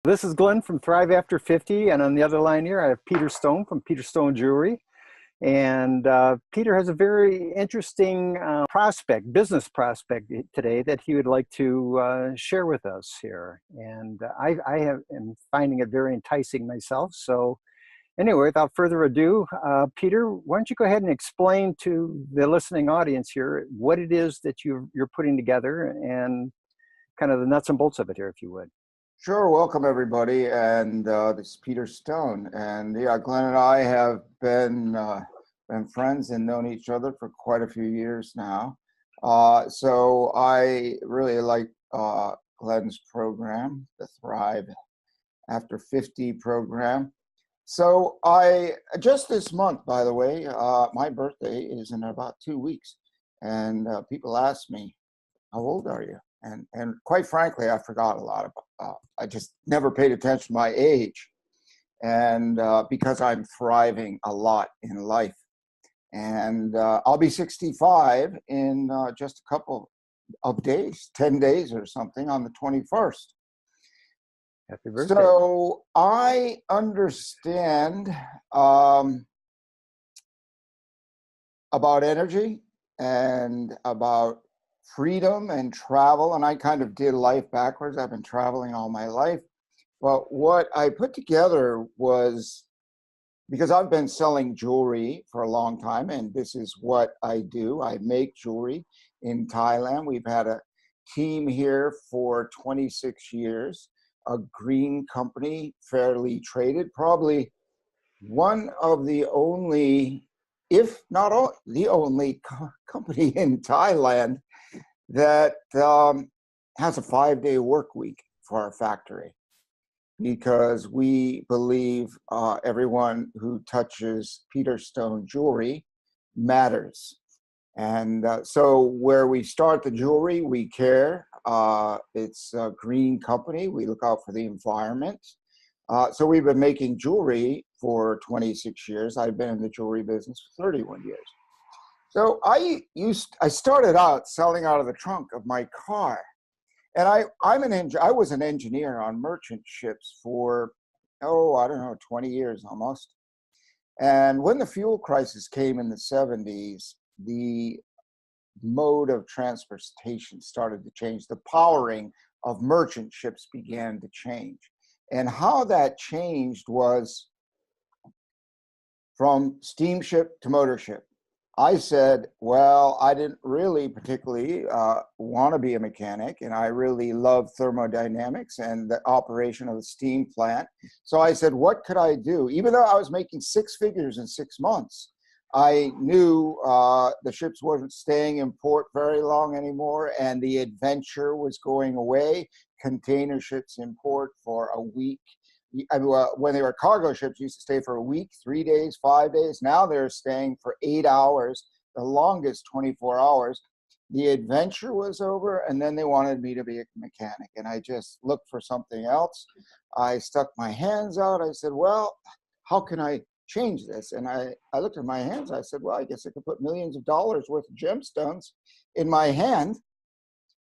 This is Glenn from Thrive After 50, and on the other line here, I have Peter Stone from Peter Stone Jewelry. And Peter has a very interesting business prospect today that he would like to share with us here. And am finding it very enticing myself. So anyway, without further ado, Peter, why don't you go ahead and explain to the listening audience here what it is that you're putting together and kind of the nuts and bolts of it here, if you would. Sure. Welcome, everybody. And this is Peter Stone. And yeah, Glenn and I have been friends and known each other for quite a few years now. So I really like Glenn's program, the Thrive After 50 program. So just this month, by the way, my birthday is in about 2 weeks. And people ask me, how old are you? And quite frankly, I forgot a lot about. I just never paid attention to my age, and because I'm thriving a lot in life, and I'll be 65 in just a couple of days, 10 days or something, on the 21st. Happy birthday! So I understand about energy and about freedom and travel, and I kind of did life backwards. I've been traveling all my life, but what I put together was, because I've been selling jewelry for a long time, and this is what I do. I make jewelry in Thailand. We've had a team here for 26 years, a green company, fairly traded, probably one of the only, if not all, the only company in Thailand that has a 5-day work week for our factory, because we believe everyone who touches Peter Stone Jewelry matters. And so where we start the jewelry, we care. It's a green company. We look out for the environment. So we've been making jewelry for 26 years. I've been in the jewelry business for 31 years. So I started out selling out of the trunk of my car, and I was an engineer on merchant ships for, 20 years almost. And when the fuel crisis came in the 70s, the mode of transportation started to change. The powering of merchant ships began to change. And how that changed was from steamship to motor ship. I said, well, I didn't really particularly want to be a mechanic, and I really love thermodynamics and the operation of a steam plant. So I said, what could I do? Even though I was making 6 figures in 6 months, I knew the ships wasn't staying in port very long anymore, and the adventure was going away. Container ships in port for a week. When they were cargo ships, used to stay for a week, 3 days, 5 days. Now they're staying for 8 hours, the longest 24 hours. The adventure was over, and then they wanted me to be a mechanic, and I just looked for something else. I stuck my hands out. I said, well, how can I change this? And I looked at my hands. I said, well, I guess I could put millions of dollars worth of gemstones in my hand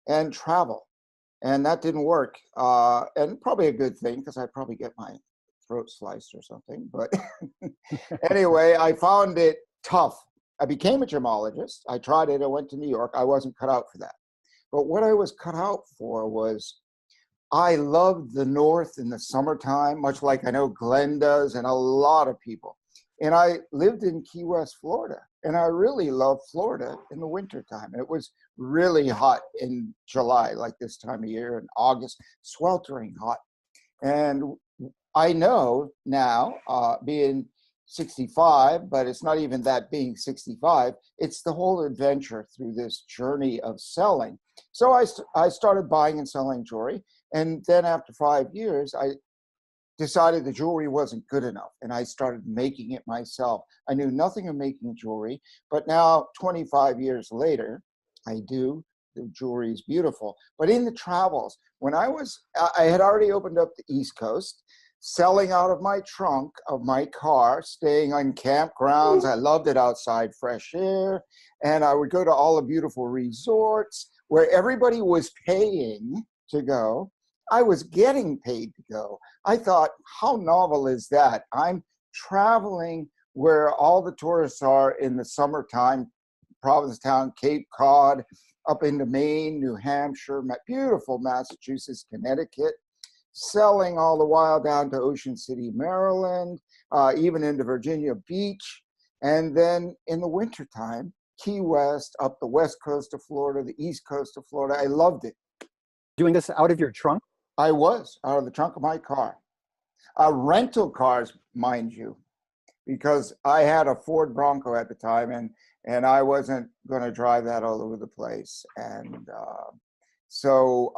and travel. And that didn't work, and probably a good thing, because I'd probably get my throat sliced or something. But anyway, I found it tough. I became a gemologist. I tried it. I went to New York. I wasn't cut out for that. But what I was cut out for was, I loved the North in the summertime, much like I know Glenn does and a lot of people. And I lived in Key West, Florida, and I really loved Florida in the wintertime. It was really hot in July, like this time of year, and August, sweltering hot. And I know now, being 65, but it's not even that being 65, it's the whole adventure through this journey of selling. So I started buying and selling jewelry, and then after 5 years, I decided the jewelry wasn't good enough, and I started making it myself. I knew nothing of making jewelry, but now 25 years later, I do. The jewelry is beautiful. But in the travels, when I had already opened up the East Coast, selling out of my trunk of my car, staying on campgrounds. I loved it outside, fresh air. And I would go to all the beautiful resorts where everybody was paying to go. I was getting paid to go. I thought, how novel is that? I'm traveling where all the tourists are in the summertime, Provincetown, Cape Cod, up into Maine, New Hampshire, beautiful Massachusetts, Connecticut, selling all the while down to Ocean City, Maryland, even into Virginia Beach. And then in the wintertime, Key West, up the west coast of Florida, the east coast of Florida. I loved it. Doing this out of your trunk? I was out of the trunk of my car. Rental cars, mind you, because I had a Ford Bronco at the time, and I wasn't going to drive that all over the place. And so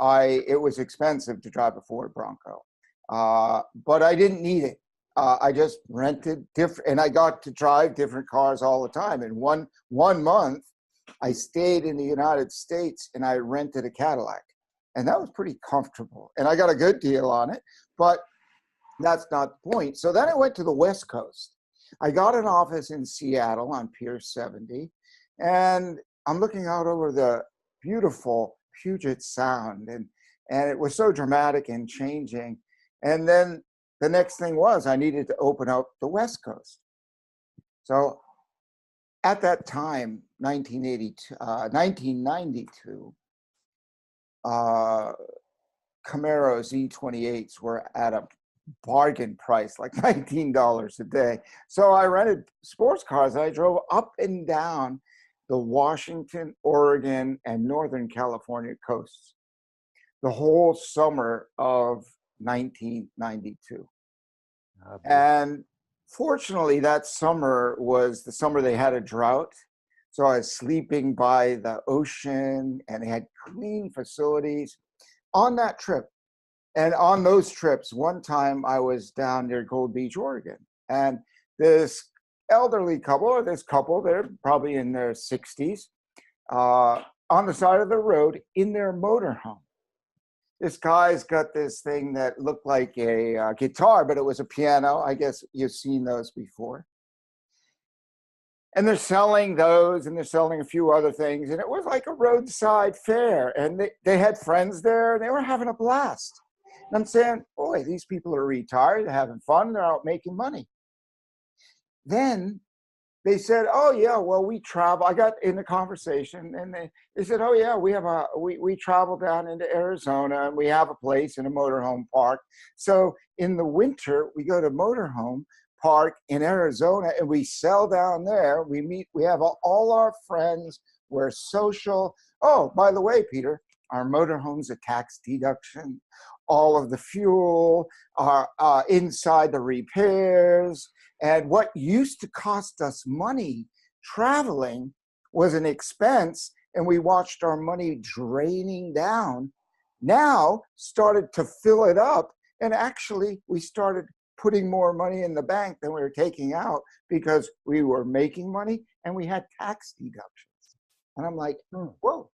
it was expensive to drive a Ford Bronco, but I didn't need it. I just rented different, and I got to drive different cars all the time. And one month, I stayed in the United States and I rented a Cadillac, and that was pretty comfortable. And I got a good deal on it, but that's not the point. So then I went to the West Coast. I got an office in Seattle on Pier 70, and I'm looking out over the beautiful Puget Sound, and it was so dramatic and changing. And then the next thing was I needed to open up the West Coast. So at that time, 1992, Camaro Z28s were at a bargain price, like $19 a day. So I rented sports cars and I drove up and down the Washington, Oregon, and Northern California coasts the whole summer of 1992. And fortunately, that summer was the summer they had a drought. So I was sleeping by the ocean, and they had clean facilities on that trip. And on those trips, one time I was down near Gold Beach, Oregon, and this elderly couple, or this couple, they're probably in their 60s, on the side of the road in their motorhome. This guy's got this thing that looked like a guitar, but it was a piano. I guess you've seen those before. And they're selling those, and they're selling a few other things. And it was like a roadside fair. And they had friends there, and they were having a blast. And I'm saying, boy, these people are retired, they're having fun, they're out making money. Then they said, oh yeah, well, we travel. I got in the conversation, and they said, oh yeah, we travel down into Arizona, and we have a place in a motorhome park. So in the winter, we go to motorhome park in Arizona, and we sell down there. We have all our friends. We're social. Oh, by the way, Peter, our motorhome's a tax deduction. All of the fuel are inside the repairs. And what used to cost us money traveling was an expense, and we watched our money draining down. Now started to fill it up, and actually we started putting more money in the bank than we were taking out because we were making money and we had tax deductions. And I'm like, whoa.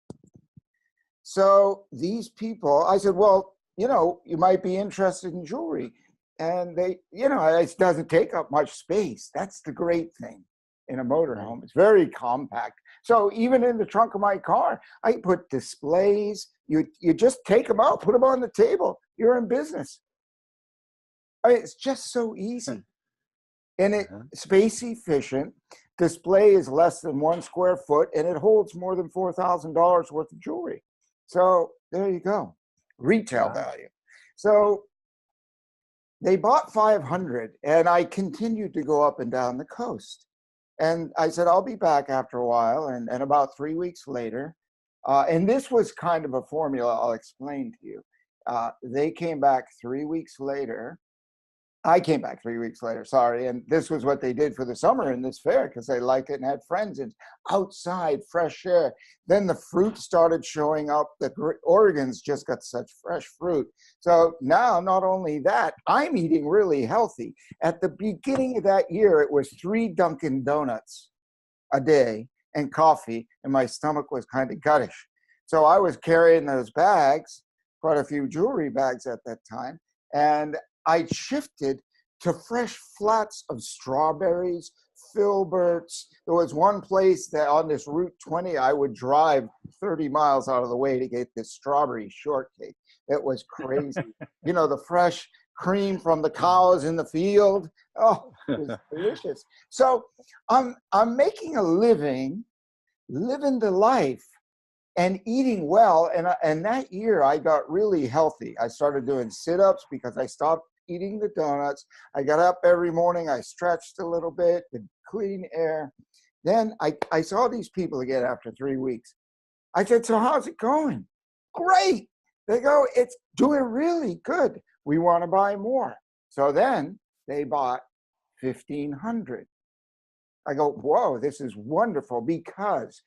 So these people, I said, well, you might be interested in jewelry. And they, it doesn't take up much space. That's the great thing in a motorhome. It's very compact. So even in the trunk of my car, I put displays. You just take them out, put them on the table. You're in business. I mean, it's just so easy. And it's space efficient. Display is less than 1 square foot, and it holds more than $4,000 worth of jewelry. So there you go, retail value. So they bought 500, and I continued to go up and down the coast. And I said, I'll be back after a while. And about 3 weeks later, and this was kind of a formula I'll explain to you. They came back 3 weeks later. I came back 3 weeks later, sorry. And this was what they did for the summer in this fair because they liked it and had friends and outside, fresh air. Then the fruit started showing up. The Oregon's just got such fresh fruit. So now, not only that, I'm eating really healthy. At the beginning of that year, it was 3 Dunkin' Donuts a day and coffee, and my stomach was kind of guttish. So I was carrying those bags, quite a few jewelry bags at that time, and I shifted to fresh flats of strawberries, filberts. There was one place that on this Route 20, I would drive 30 miles out of the way to get this strawberry shortcake. It was crazy. You know, the fresh cream from the cows in the field. Oh, it was delicious. So I'm making a living, living the life and eating well. And that year I got really healthy. I started doing sit-ups because I stopped eating the donuts. I got up every morning. I stretched a little bit, the clean air. Then I saw these people again after 3 weeks. I said, so how's it going? Great. They go, it's doing really good. We want to buy more. So then they bought 1,500. I go, whoa, this is wonderful, because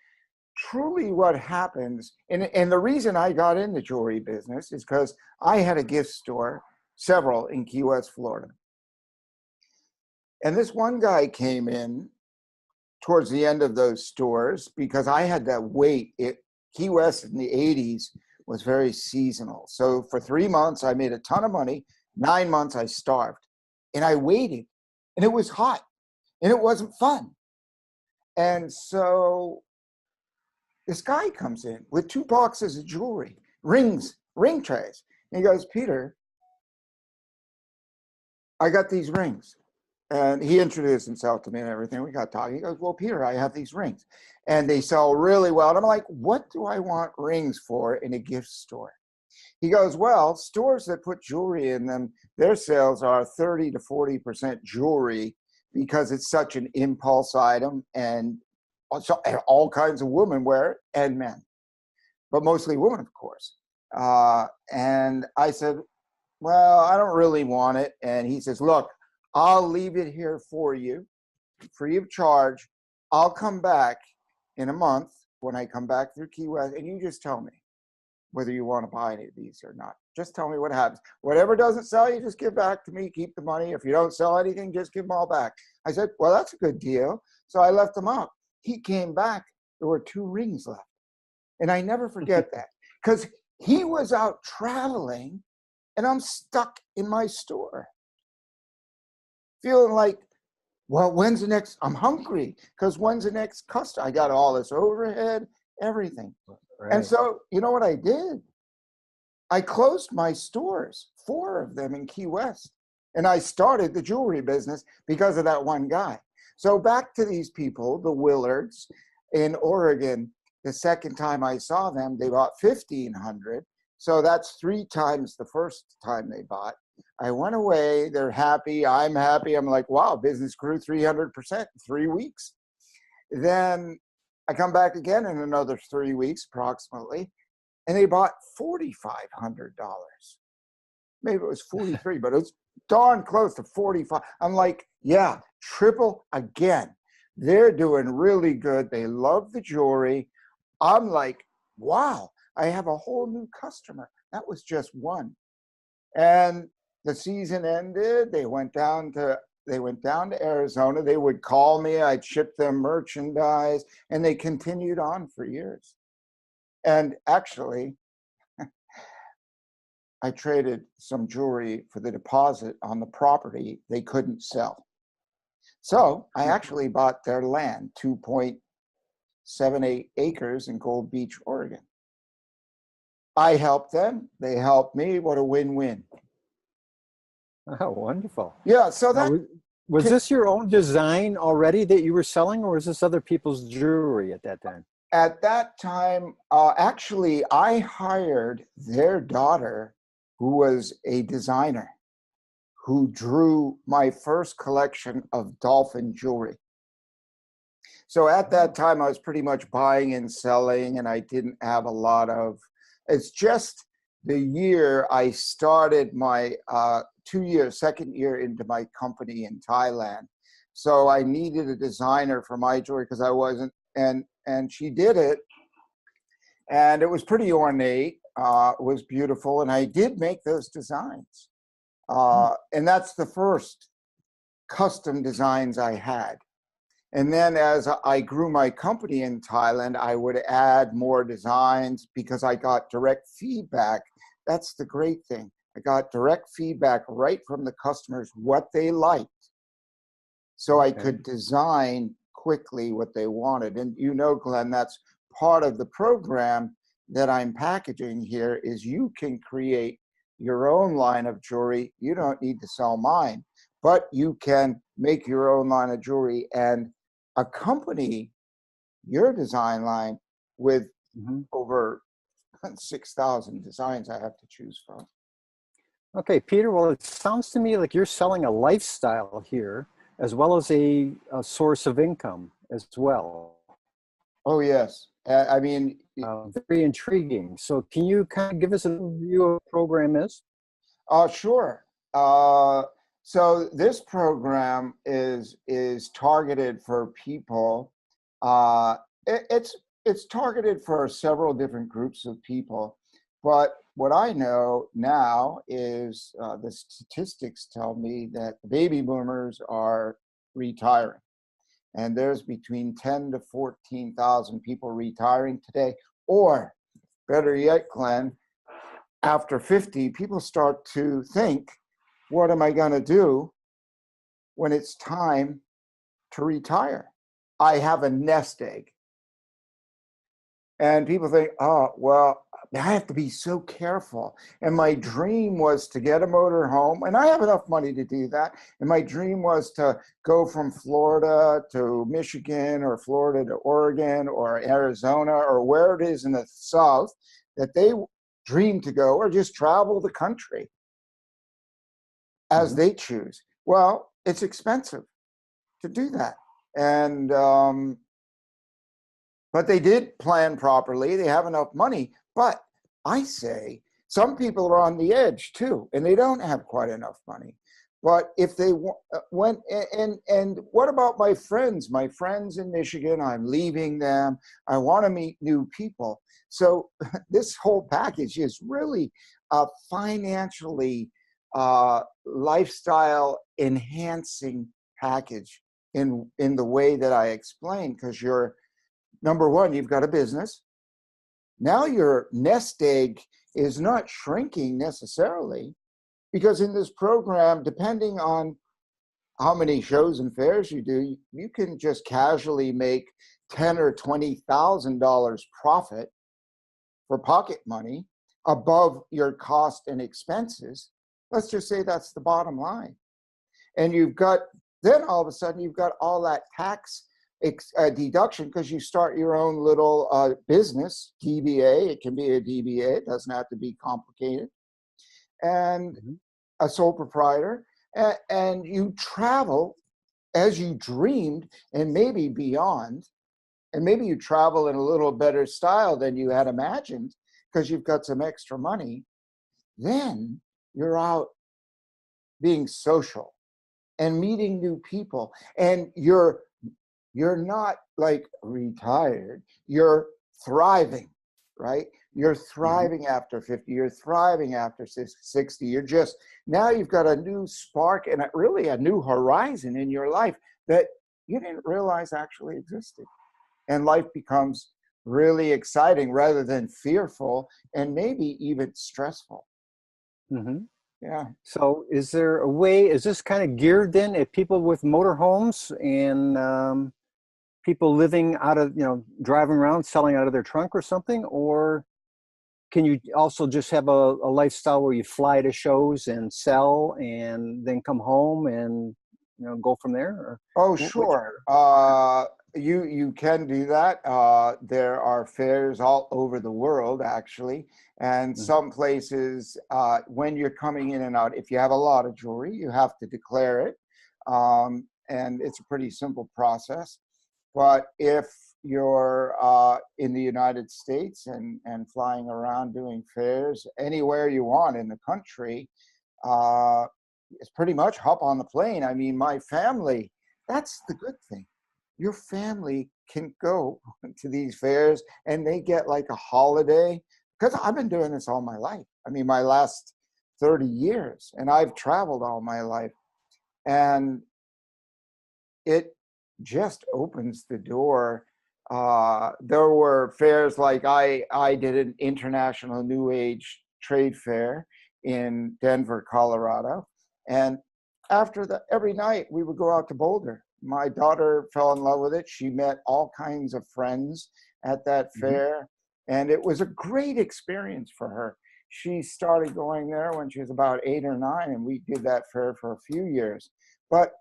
truly what happens, and the reason I got in the jewelry business is because I had a gift store, several in Key West, Florida. And this one guy came in towards the end of those stores because I had that wait. Key West in the 80s was very seasonal. So for 3 months, I made a ton of money. 9 months, I starved. And I waited. And it was hot. And it wasn't fun. And so this guy comes in with 2 boxes of jewelry, rings, ring trays. And he goes, Peter, I got these rings. And he introduced himself to me and everything. We got talking. He goes, well, Peter, I have these rings. And they sell really well. And I'm like, what do I want rings for in a gift store? He goes, well, stores that put jewelry in them, their sales are 30 to 40% jewelry because it's such an impulse item. And also all kinds of women wear it, and men. But mostly women, of course. And I said, well, I don't really want it. And he says, look, I'll leave it here for you, free of charge. I'll come back in a month when I come back through Key West, and you just tell me whether you want to buy any of these or not. Just tell me what happens. Whatever doesn't sell, you just give back to me, keep the money. If you don't sell anything, just give them all back. I said, well, that's a good deal. So I left them up. He came back. There were 2 rings left. And I never forget that, because he was out traveling and I'm stuck in my store. Feeling like, well, when's the next, I'm hungry, because when's the next customer? I got all this overhead, everything. Right. And so, you know what I did? I closed my stores, 4 of them in Key West. And I started the jewelry business because of that one guy. So back to these people, the Willards in Oregon, the second time I saw them, they bought 1,500. So that's 3 times the first time they bought. I went away, they're happy, I'm happy. I'm like, wow, business grew 300% in 3 weeks. Then I come back again in another 3 weeks approximately, and they bought $4,500. Maybe it was 43, but it was darn close to 45. I'm like, yeah, triple again. They're doing really good. They love the jewelry. I'm like, wow, I have a whole new customer. That was just one. And the season ended. They went down to Arizona. They would call me. I'd ship them merchandise, and they continued on for years. And actually, I traded some jewelry for the deposit on the property they couldn't sell. So I actually bought their land, 2.78 acres in Gold Beach, Oregon. I helped them. They helped me. What a win-win. Oh, wonderful. Yeah, so that... Was this your own design already that you were selling, or was this other people's jewelry at that time? At that time, actually, I hired their daughter, who was a designer, who drew my first collection of dolphin jewelry. So at that time, I was pretty much buying and selling, and I didn't have a lot of... It's just the year I started my 2 year, 2nd year into my company in Thailand. So I needed a designer for my jewelry because I wasn't, and she did it. And it was pretty ornate, it was beautiful. And I did make those designs. And that's the first custom designs I had. And then as I grew my company in Thailand, I would add more designs because I got direct feedback. That's the great thing. I got direct feedback right from the customers, what they liked. So I could design quickly what they wanted. And you know, Glenn, that's part of the program that I'm packaging here is you can create your own line of jewelry. You don't need to sell mine, but you can make your own line of jewelry and accompany your design line with Mhm. over 6,000 designs I have to choose from. Okay, Peter, well, it sounds to me like you're selling a lifestyle here as well as a source of income as well. Oh, yes. I mean, Very intriguing. So, can you kind of give us an overview of what the program is? sure. Uh, so this program is targeted for people. Uh, it's targeted for several different groups of people, but what I know now is the statistics tell me that the baby boomers are retiring, and there's between 10 to 14,000 people retiring today, or better yet, Glenn, after 50, people start to think, what am I going to do when it's time to retire? I have a nest egg. And people think, oh, well, I have to be so careful. And my dream was to get a motor home, and I have enough money to do that. And my dream was to go from Florida to Michigan, or Florida to Oregon, or Arizona, or where it is in the South that they dream to go, or just travel the country as Mhm. they choose. Well, it's expensive to do that. And but they did plan properly. They have enough money. But I say some people are on the edge too, and they don't have quite enough money. But if they went, and what about my friends? My friends in Michigan, I'm leaving them. I want to meet new people. So this whole package is really a financially lifestyle enhancing package in the way that I explained, because you're number one, you've got a business. Now your nest egg is not shrinking necessarily, because in this program, depending on how many shows and fairs you do, you can just casually make $10,000 or $20,000 profit for pocket money above your cost and expenses. Let's just say that's the bottom line. And you've got, then all of a sudden you've got all that tax deduction, because you start your own little business, DBA. It can be a DBA. It doesn't have to be complicated. And Mhm. a sole proprietor. And you travel as you dreamed, and maybe beyond. And maybe you travel in a little better style than you had imagined, because you've got some extra money. Then you're out being social and meeting new people, and you're not like retired, you're thriving, right? You're Mhm. thriving after 50, you're thriving after 60. You're just, now you've got a new spark and really a new horizon in your life that you didn't realize actually existed. And life becomes really exciting rather than fearful, and maybe even stressful. Mhm. Yeah. So, is there a way? Is this kind of geared then at people with motorhomes and people living out of, driving around selling out of their trunk or something? Or can you also just have a lifestyle where you fly to shows and sell and then come home and, go from there? Or Oh, what's sure. your? You can do that. There are fairs all over the world, actually, and Mhm. some places, when you're coming in and out, if you have a lot of jewelry, you have to declare it, and it's a pretty simple process. But if you're in the United States and flying around doing fairs anywhere you want in the country, uh, it's pretty much hop on the plane. I mean, my family, that's the good thing. Your family can go to these fairs and they get like a holiday, because I've been doing this all my life. I mean, my last 30 years, and I've traveled all my life. And it just opens the door. There were fairs like I did an international New Age trade fair in Denver, Colorado, and after that, every night we would go out to Boulder. My daughter fell in love with it. She met all kinds of friends at that Mhm. fair, And it was a great experience for her. She started going there when she was about 8 or 9, and we did that fair for a few years. But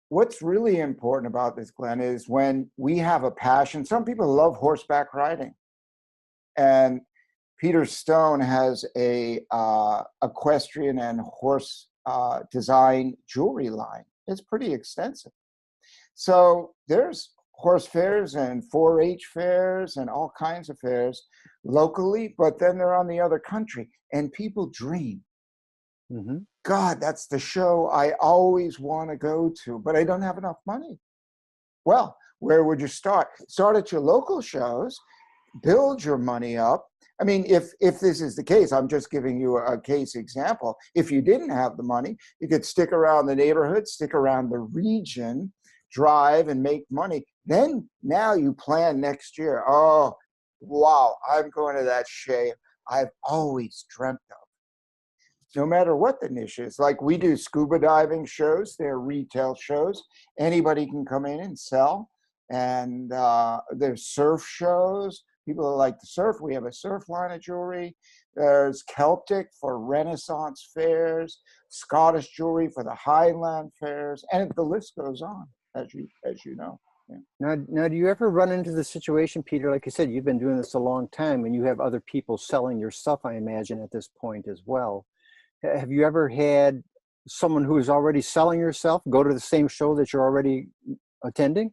what's really important about this, Glenn, is when we have a passion. Some people love horseback riding, and Peter Stone has a equestrian and horse design jewelry line. It's pretty extensive. So there's horse fairs and 4-H fairs and all kinds of fairs locally, but then they're on the other country, and people dream. Mm-hmm. God, that's the show I always want to go to, but I don't have enough money. Well, where would you start? Start at your local shows, build your money up. I mean, if this is the case, I'm just giving you a case example. If you didn't have the money, you could stick around the neighborhood, stick around the region, drive and make money. Then now you plan next year. Oh, wow, I'm going to that show I've always dreamt of. No matter what the niche is. Like, we do scuba diving shows, they're retail shows. Anybody can come in and sell. And there's surf shows. People that like to surf, we have a surf line of jewelry. There's Celtic for Renaissance fairs, Scottish jewelry for the Highland fairs, and the list goes on, as you know. Yeah. Now, do you ever run into the situation, Peter? Like I said, you've been doing this a long time, and you have other people selling your stuff, I imagine, at this point as well. Have you ever had someone who is already selling your stuff go to the same show that you're already attending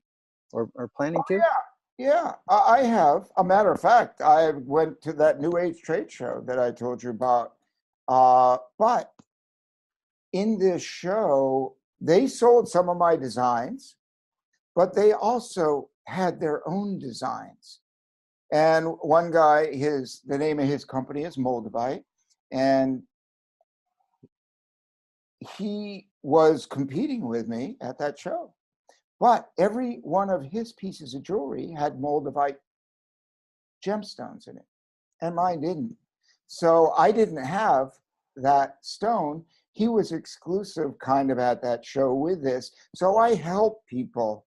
or planning to? Yeah, I have. A matter of fact, I went to that New Age trade show that I told you about. But in this show, they sold some of my designs, but they also had their own designs. And one guy, the name of his company is Moldavite, and he was competing with me at that show. But every one of his pieces of jewelry had Moldavite gemstones in it, and mine didn't. So I didn't have that stone. He was exclusive kind of at that show with this. So I help people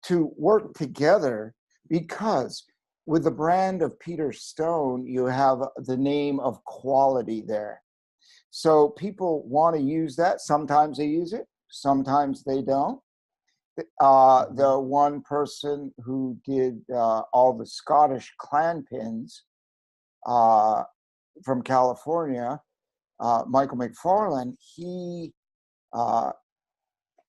to work together, because with the brand of Peter Stone, you have the name of quality there. So people want to use that. Sometimes they use it, sometimes they don't. The one person who did all the Scottish clan pins from California, Michael McFarlane,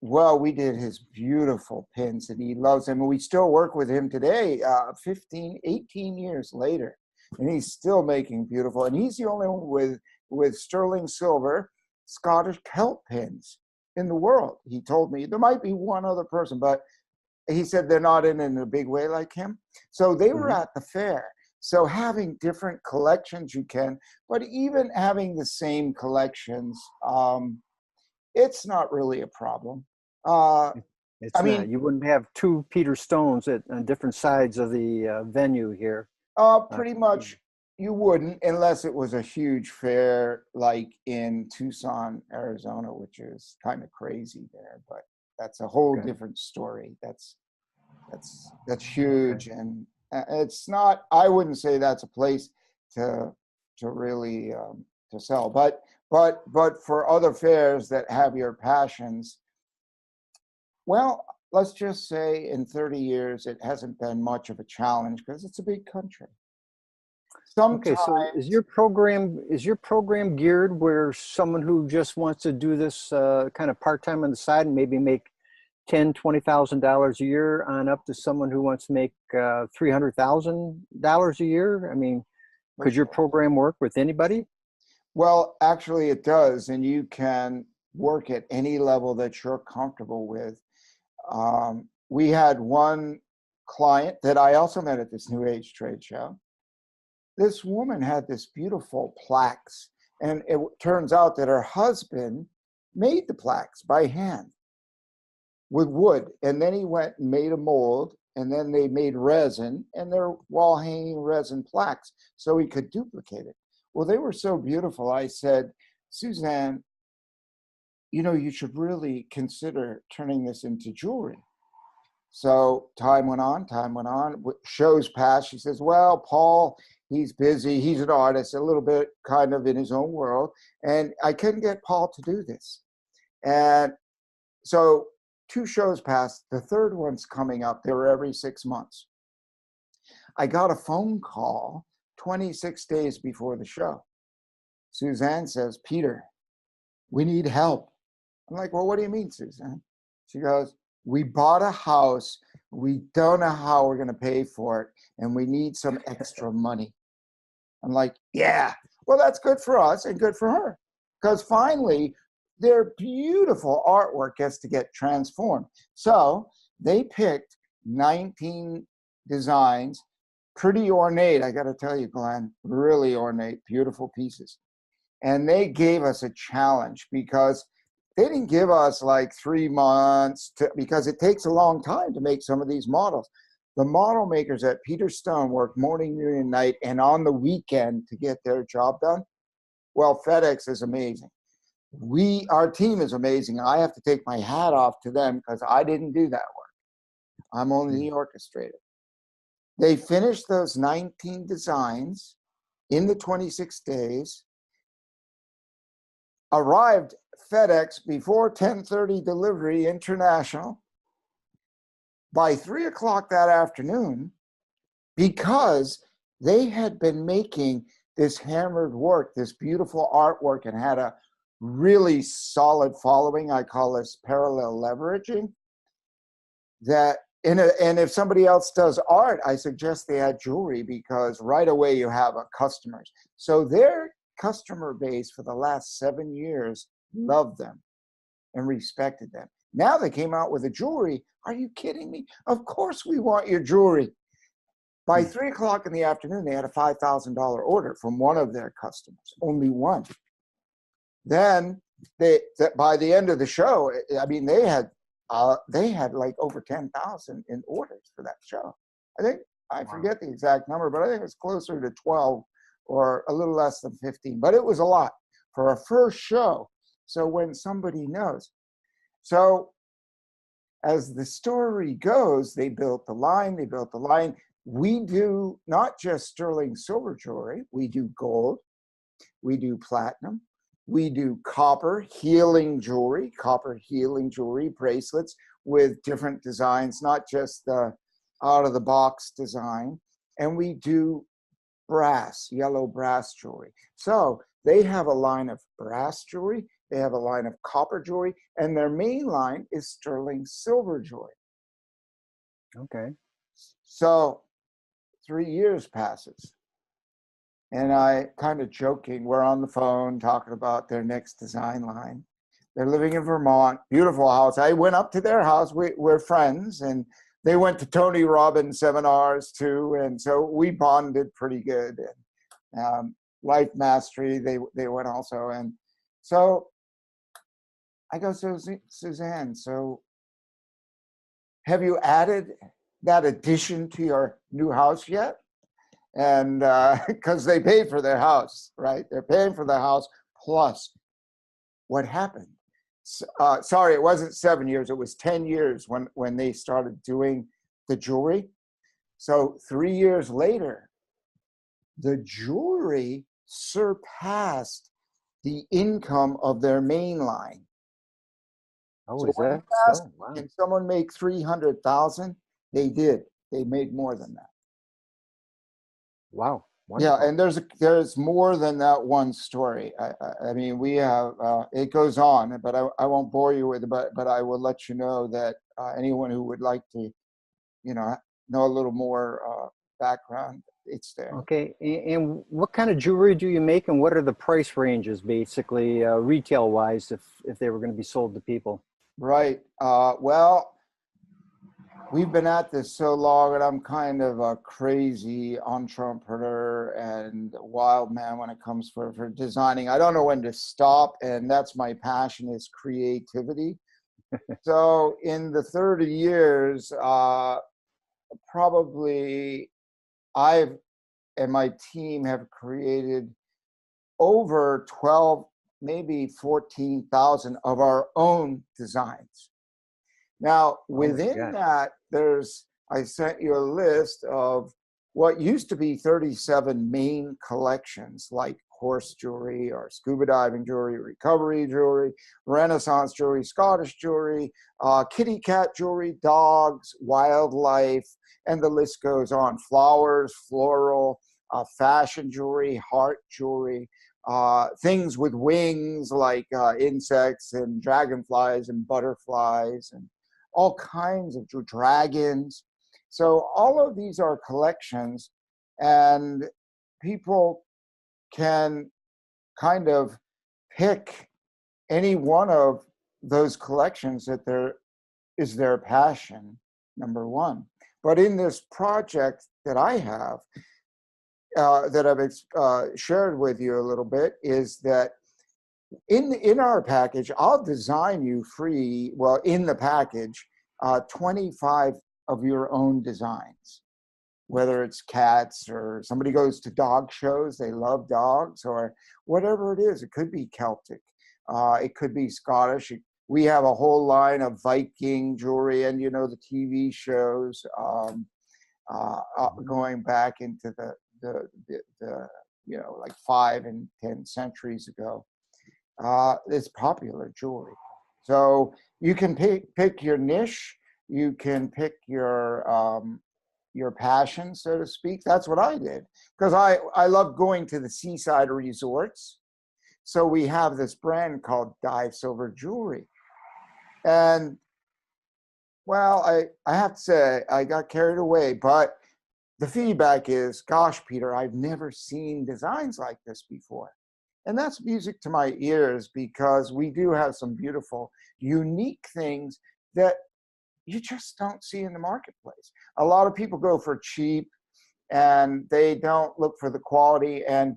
we did his beautiful pins, and he loves them. And we still work with him today, 18 years later, and he's still making beautiful. And he's the only one with sterling silver Scottish Celt pins in the world. He told me there might be one other person, but he said they're not in a big way like him. So they were at the fair. So having different collections you can, but even having the same collections, it's not really a problem. It's not. You wouldn't have two Peter Stones on different sides of the venue here. Pretty much you wouldn't, unless it was a huge fair like in Tucson, Arizona, which is kind of crazy there, but that's a whole different story. That's huge, and it's not, I wouldn't say that's a place to really to sell, but for other fairs that have your passions, well, let's just say in 30 years it hasn't been much of a challenge because it's a big country. Okay, so is your program geared where someone who just wants to do this kind of part-time on the side and maybe make $10,000-$20,000 a year on up to someone who wants to make $300,000 a year? I mean, could your program work with anybody? Well, actually it does, and you can work at any level that you're comfortable with. We had one client that I also met at this New Age trade show. This woman had this beautiful plaques, and it turns out that her husband made the plaques by hand with wood, and then he went and made a mold, and then they made resin, and they're wall hanging resin plaques so he could duplicate it. Well, they were so beautiful. I said, Suzanne, you should really consider turning this into jewelry. So time went on, shows passed. She says, well, Paul, he's busy. He's an artist, a little bit kind of in his own world. And I couldn't get Paul to do this. And so 2 shows passed. The third one's coming up. They were every 6 months. I got a phone call 26 days before the show. Suzanne says, Peter, we need help. I'm like, well, what do you mean, Suzanne? She goes, we bought a house. We don't know how we're going to pay for it. And we need some extra money. I'm like, yeah, well, that's good for us and good for her. Because finally, their beautiful artwork gets to get transformed. So they picked 19 designs, pretty ornate. I got to tell you, Glenn, really ornate, beautiful pieces. And they gave us a challenge because they didn't give us like 3 months because it takes a long time to make some of these models. The model makers at Peter Stone work morning, noon, and night, and on the weekend to get their job done. Well, FedEx is amazing. Our team is amazing. I have to take my hat off to them because I didn't do that work. I'm only the orchestrator. They finished those 19 designs in the 26 days, arrived FedEx before 10:30 delivery international by 3 o'clock that afternoon, because they had been making this hammered work, this beautiful artwork, and had a really solid following. I call this parallel leveraging. And if somebody else does art, I suggest they add jewelry, because right away you have a customers. So their customer base for the last 7 years loved them and respected them. Now they came out with a jewelry. Are you kidding me? Of course we want your jewelry. By 3 o'clock in the afternoon, they had a $5,000 order from one of their customers, only one. Then by the end of the show, I mean, they had like over 10,000 in orders for that show. I forget the exact number, but I think it was closer to 12 or a little less than 15, but it was a lot for a first show. So when somebody knows. So as the story goes, they built the line. We do not just sterling silver jewelry. We do gold. We do platinum. We do copper healing jewelry, bracelets with different designs, not just the out-of-the-box design. And we do brass, yellow brass jewelry. So they have a line of brass jewelry. They have a line of copper jewelry. And their main line is sterling silver jewelry. Okay. So 3 years passes. And I kind of joking, we're on the phone talking about their next design line. They're living in Vermont, beautiful house. I went up to their house. We're friends, and they went to Tony Robbins seminars too. And so we bonded pretty good. And Life Mastery, they went also. And so I go, so Suzanne, so have you added that addition to your new house yet? And because they paid for their house, right? They're paying for their house plus what happened. Sorry, it wasn't 7 years. It was 10 years when they started doing the jewelry. So 3 years later, the jewelry surpassed the income of their main line. Oh, So is that so? Wow. Can someone make 300,000? They did. They made more than that. Wow. Wonderful. Yeah, and there's more than that one story. I mean, we have it goes on, but I won't bore you with it. But I will let you know that anyone who would like to, know a little more background, it's there. Okay. And what kind of jewelry do you make, and what are the price ranges, basically, retail wise, if they were going to be sold to people? Right. Well, we've been at this so long, and I'm kind of a crazy entrepreneur and wild man when it comes for designing. I don't know when to stop, and that's my passion, is creativity. So in the 30 years, probably I've and my team have created over 12, maybe 14,000 of our own designs. Now, Oh my within God. that, I sent you a list of what used to be 37 main collections, like horse jewelry or scuba diving jewelry, recovery jewelry, Renaissance jewelry, Scottish jewelry, kitty cat jewelry, dogs, wildlife, and the list goes on. Flowers, floral, fashion jewelry, heart jewelry, things with wings like insects and dragonflies and butterflies and all kinds of dragons. So all of these are collections, and people can kind of pick any one of those collections that is their passion, number one. But in this project that I have, that I've shared with you a little bit, is that in our package, I'll design you free, well, in the package, 25 of your own designs, whether it's cats or somebody goes to dog shows, they love dogs, or whatever it is. It could be Celtic, it could be Scottish. We have a whole line of Viking jewelry and, the TV shows, going back into the like 5 and 10 centuries ago. It's popular jewelry. So you can pick your niche. You can pick your passion, so to speak. That's what I did, because I love going to the seaside resorts. So we have this brand called Dive Silver Jewelry. And well, I have to say I got carried away, but the feedback is, gosh, Peter, I've never seen designs like this before. And that's music to my ears, because we do have some beautiful, unique things that you just don't see in the marketplace. A lot of people go for cheap and they don't look for the quality. And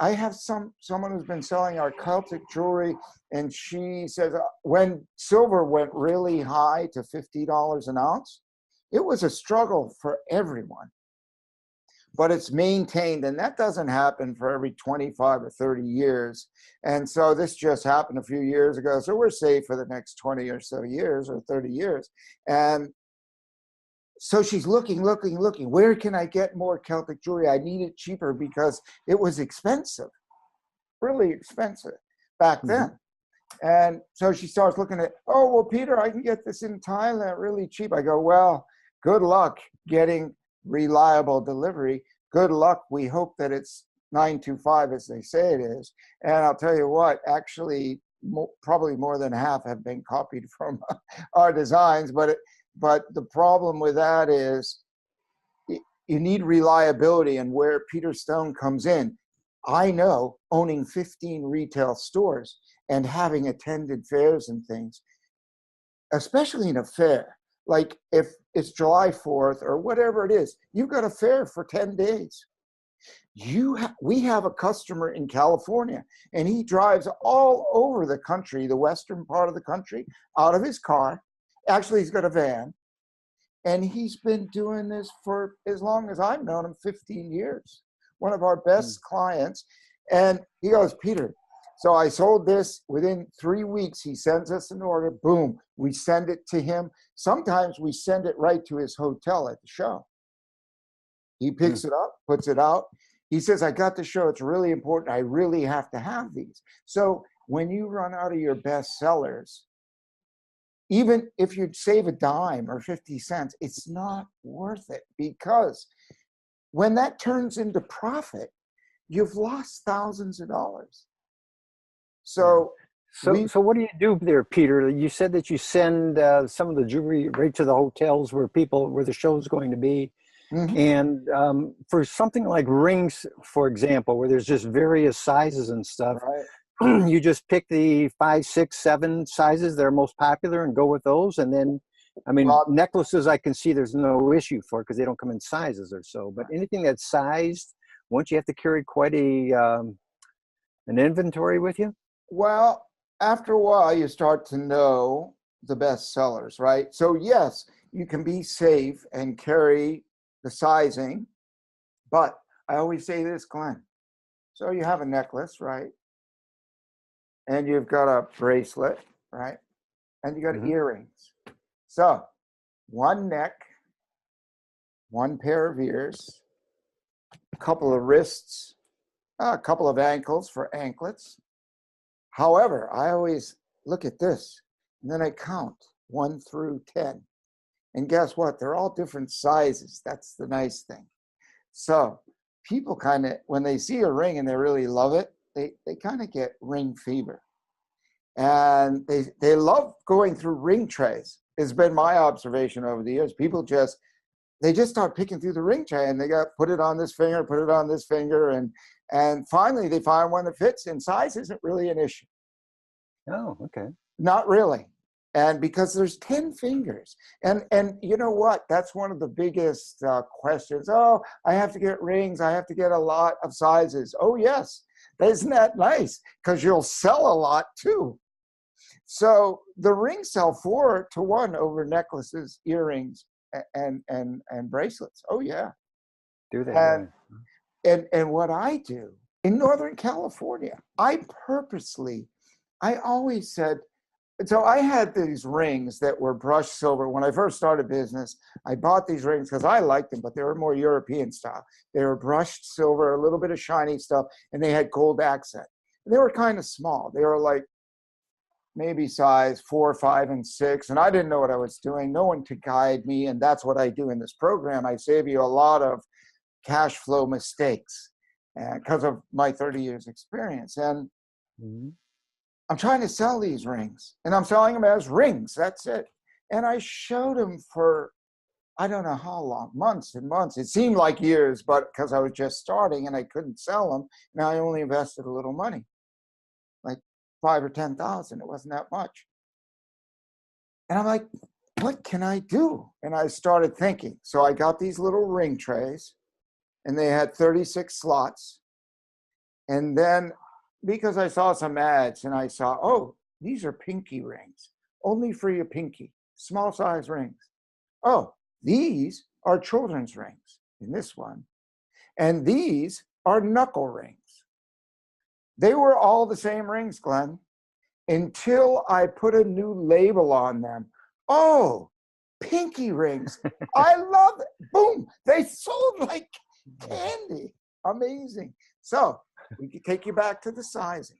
I have someone who's been selling our Celtic jewelry, and she says when silver went really high to $50 an ounce, it was a struggle for everyone. But it's maintained, and that doesn't happen for every 25 or 30 years. And so this just happened a few years ago. So we're safe for the next 20 or so years or 30 years. And so she's looking. Where can I get more Celtic jewelry? I need it cheaper because it was expensive, really expensive back then. And so she starts looking at, oh, well, Peter, I can get this in Thailand really cheap. I go, well, good luck getting reliable delivery. Good luck. We hope that it's 925 as they say it is. And I'll tell you what, actually, probably more than half have been copied from our designs. But the problem with that is you need reliability, and where Peter Stone comes in. I know, owning 15 retail stores and having attended fairs and things, especially in a fair, like if it's July 4th or whatever it is, you've got a fair for 10 days. We have a customer in California, and he drives all over the country, the western part of the country, out of his car. Actually, he's got a van, and he's been doing this for as long as I've known him, 15 years. One of our best clients. And he goes, Peter, so I sold this. Within 3 weeks, he sends us an order. Boom, we send it to him. Sometimes we send it right to his hotel at the show. He picks it up, puts it out. He says, I got the show. It's really important. I really have to have these. So when you run out of your best sellers, even if you save a dime or 50 cents, it's not worth it, because when that turns into profit, you've lost thousands of dollars. So what do you do there, Peter? You said that you send some of the jewelry right to the hotels where the show's going to be. And for something like rings, for example, where there's just various sizes and stuff, right. You just pick the 5, 6, 7 sizes that are most popular and go with those. And then, I mean, necklaces, I can see there's no issue for, because they don't come in sizes or so. But anything that's sized, won't you have to carry quite an inventory with you? Well, after a while, you start to know the best sellers, right? So yes, you can be safe and carry the sizing, but I always say this, Glenn. So you have a necklace, right? And you've got a bracelet, right? And you got earrings. So one neck, one pair of ears, a couple of wrists, a couple of ankles for anklets. However, I always look at this and then I count 1 through 10. And guess what? They're all different sizes. That's the nice thing. So people kind of, when they see a ring and they really love it, they kind of get ring fever. And they love going through ring trays. It's been my observation over the years. People they just start picking through the ring tray and they put it on this finger, put it on this finger. And finally they find one that fits, and size isn't really an issue. Oh, okay. Not really. And because there's 10 fingers. And you know what? That's one of the biggest questions. Oh, I have to get rings. I have to get a lot of sizes. Oh, yes. Isn't that nice? Because you'll sell a lot too. So the rings sell 4 to 1 over necklaces, earrings, and bracelets. Oh, yeah. Do they? And what I do in Northern California, I always said, so I had these rings that were brushed silver. When I first started business, I bought these rings because I liked them, but they were more European style. They were brushed silver, a little bit of shiny stuff, and they had gold accent. And they were kind of small. They were like maybe size 4, 5, and 6. And I didn't know what I was doing. No one could guide me. And that's what I do in this program. I save you a lot of cash flow mistakes because of my 30 years experience. And I'm trying to sell these rings, and I'm selling them as rings. That's it. And I showed them for, I don't know how long, months and months. It seemed like years, but because I was just starting and I couldn't sell them, and I only invested a little money, like 5 or 10,000. It wasn't that much. And I'm like, what can I do? And I started thinking. So I got these little ring trays, and they had 36 slots. And then, because I saw some ads and I saw, oh, these are pinky rings, only for your pinky, small size rings. Oh, these are children's rings in this one. And these are knuckle rings. They were all the same rings, Glenn, until I put a new label on them. Oh, pinky rings. I love it. Boom. They sold like candy. Amazing. So we can take you back to the sizing.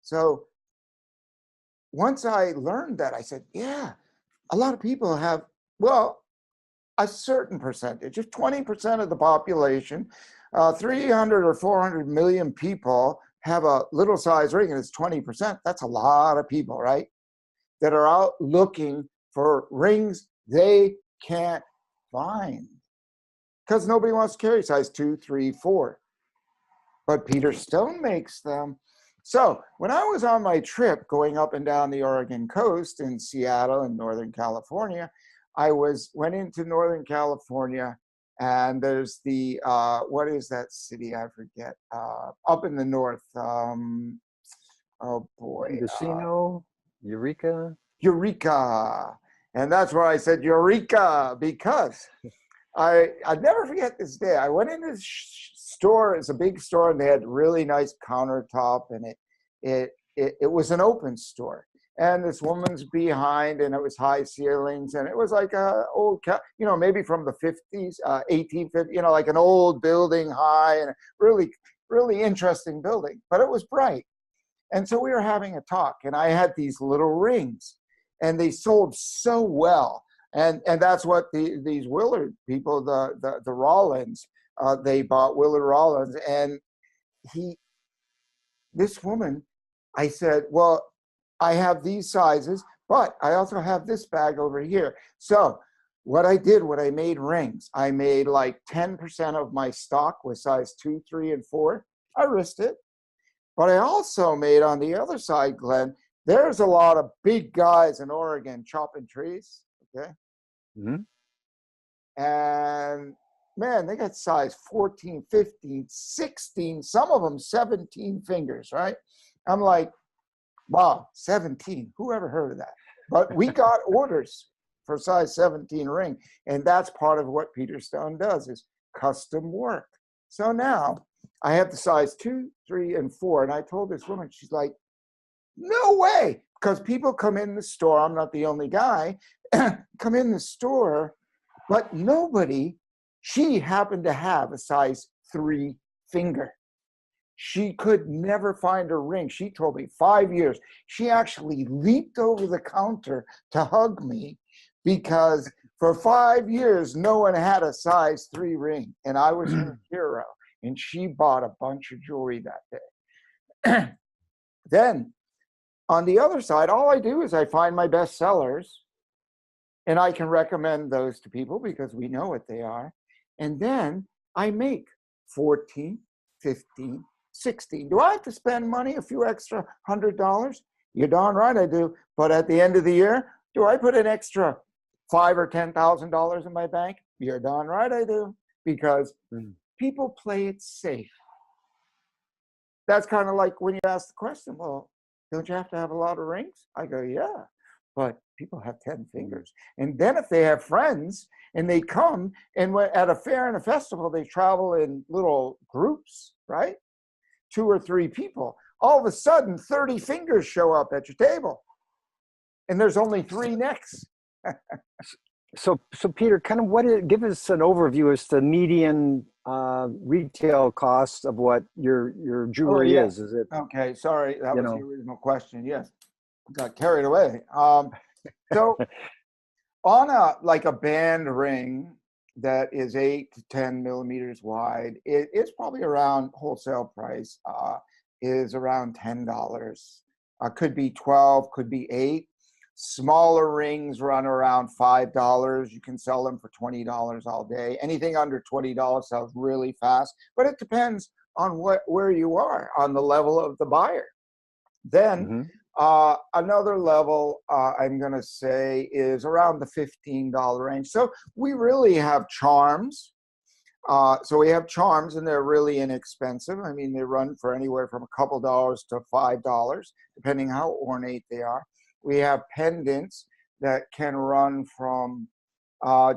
So once I learned that, I said, yeah, a lot of people have, well, a certain percentage, just 20% of the population, 300 or 400 million people have a little size ring, and it's 20%. That's a lot of people, right? That are out looking for rings they can't find because nobody wants to carry size 2, 3, 4. But Peter Stone makes them. So when I was on my trip going up and down the Oregon coast in Seattle and Northern California, I went into Northern California, and there's the, what is that city? I forget. Up in the north. Oh boy. Mendocino, Eureka. Eureka. And that's where I said Eureka, because I'd never forget this day. I went into this store. It's a big store, and they had really nice countertop, and it was an open store. And this woman's behind, and it was high ceilings, and it was like a old, maybe from the 50s, 1850, like an old building, high, and really, really interesting building. But it was bright. And so we were having a talk, and I had these little rings, and they sold so well. And that's what these Willard people, the Rollins, they bought Willard Rollins. And this woman, I said, well, I have these sizes, but I also have this bag over here. So what I did, when I made rings, I made like 10% of my stock was size 2, 3, and 4. I risked it. But I also made on the other side, Glenn, there's a lot of big guys in Oregon chopping trees, okay? And man, they got size 14, 15, 16, some of them 17 fingers, right? I'm like, wow, 17, who ever heard of that? But we got orders for size 17 ring. And that's part of what Peter Stone does, is custom work. So now I have the size 2, 3, and 4. And I told this woman, she's like, no way. Because people come in the store, I'm not the only guy, come in the store, but she happened to have a size 3 finger. She could never find a ring. She told me 5 years. She actually leaped over the counter to hug me because for 5 years, no one had a size 3 ring. And I was her hero. And she bought a bunch of jewelry that day. Then on the other side, all I do is I find my best sellers and I can recommend those to people because we know what they are. And then I make 14, 15, 16. Do I have to spend money, a few extra $100? You're darn right I do. But at the end of the year, do I put an extra $5,000 or $10,000 in my bank? You're darn right I do. Because people play it safe. That's kind of like when you ask the question, well, don't you have to have a lot of rings? I go, yeah, but people have 10 fingers. And then if they have friends and they come and at a fair and a festival, they travel in little groups, right? 2 or 3 people. All of a sudden, 30 fingers show up at your table. And there's only 3 necks. So Peter, kind of give us an overview as to median retail cost of what your jewelry is. Is it? Okay, sorry, that was the original question. Yes, got carried away. So on a band ring that is 8 to 10 millimeters wide, it's probably around wholesale price is around $10. Could be 12, could be 8. Smaller rings run around $5. You can sell them for $20 all day. Anything under $20 sells really fast, but it depends on where you are on the level of the buyer. Then another level I'm going to say is around the $15 range. So we really have charms. So we have charms, and they're really inexpensive. I mean, they run for anywhere from a couple dollars to $5, depending how ornate they are. We have pendants that can run from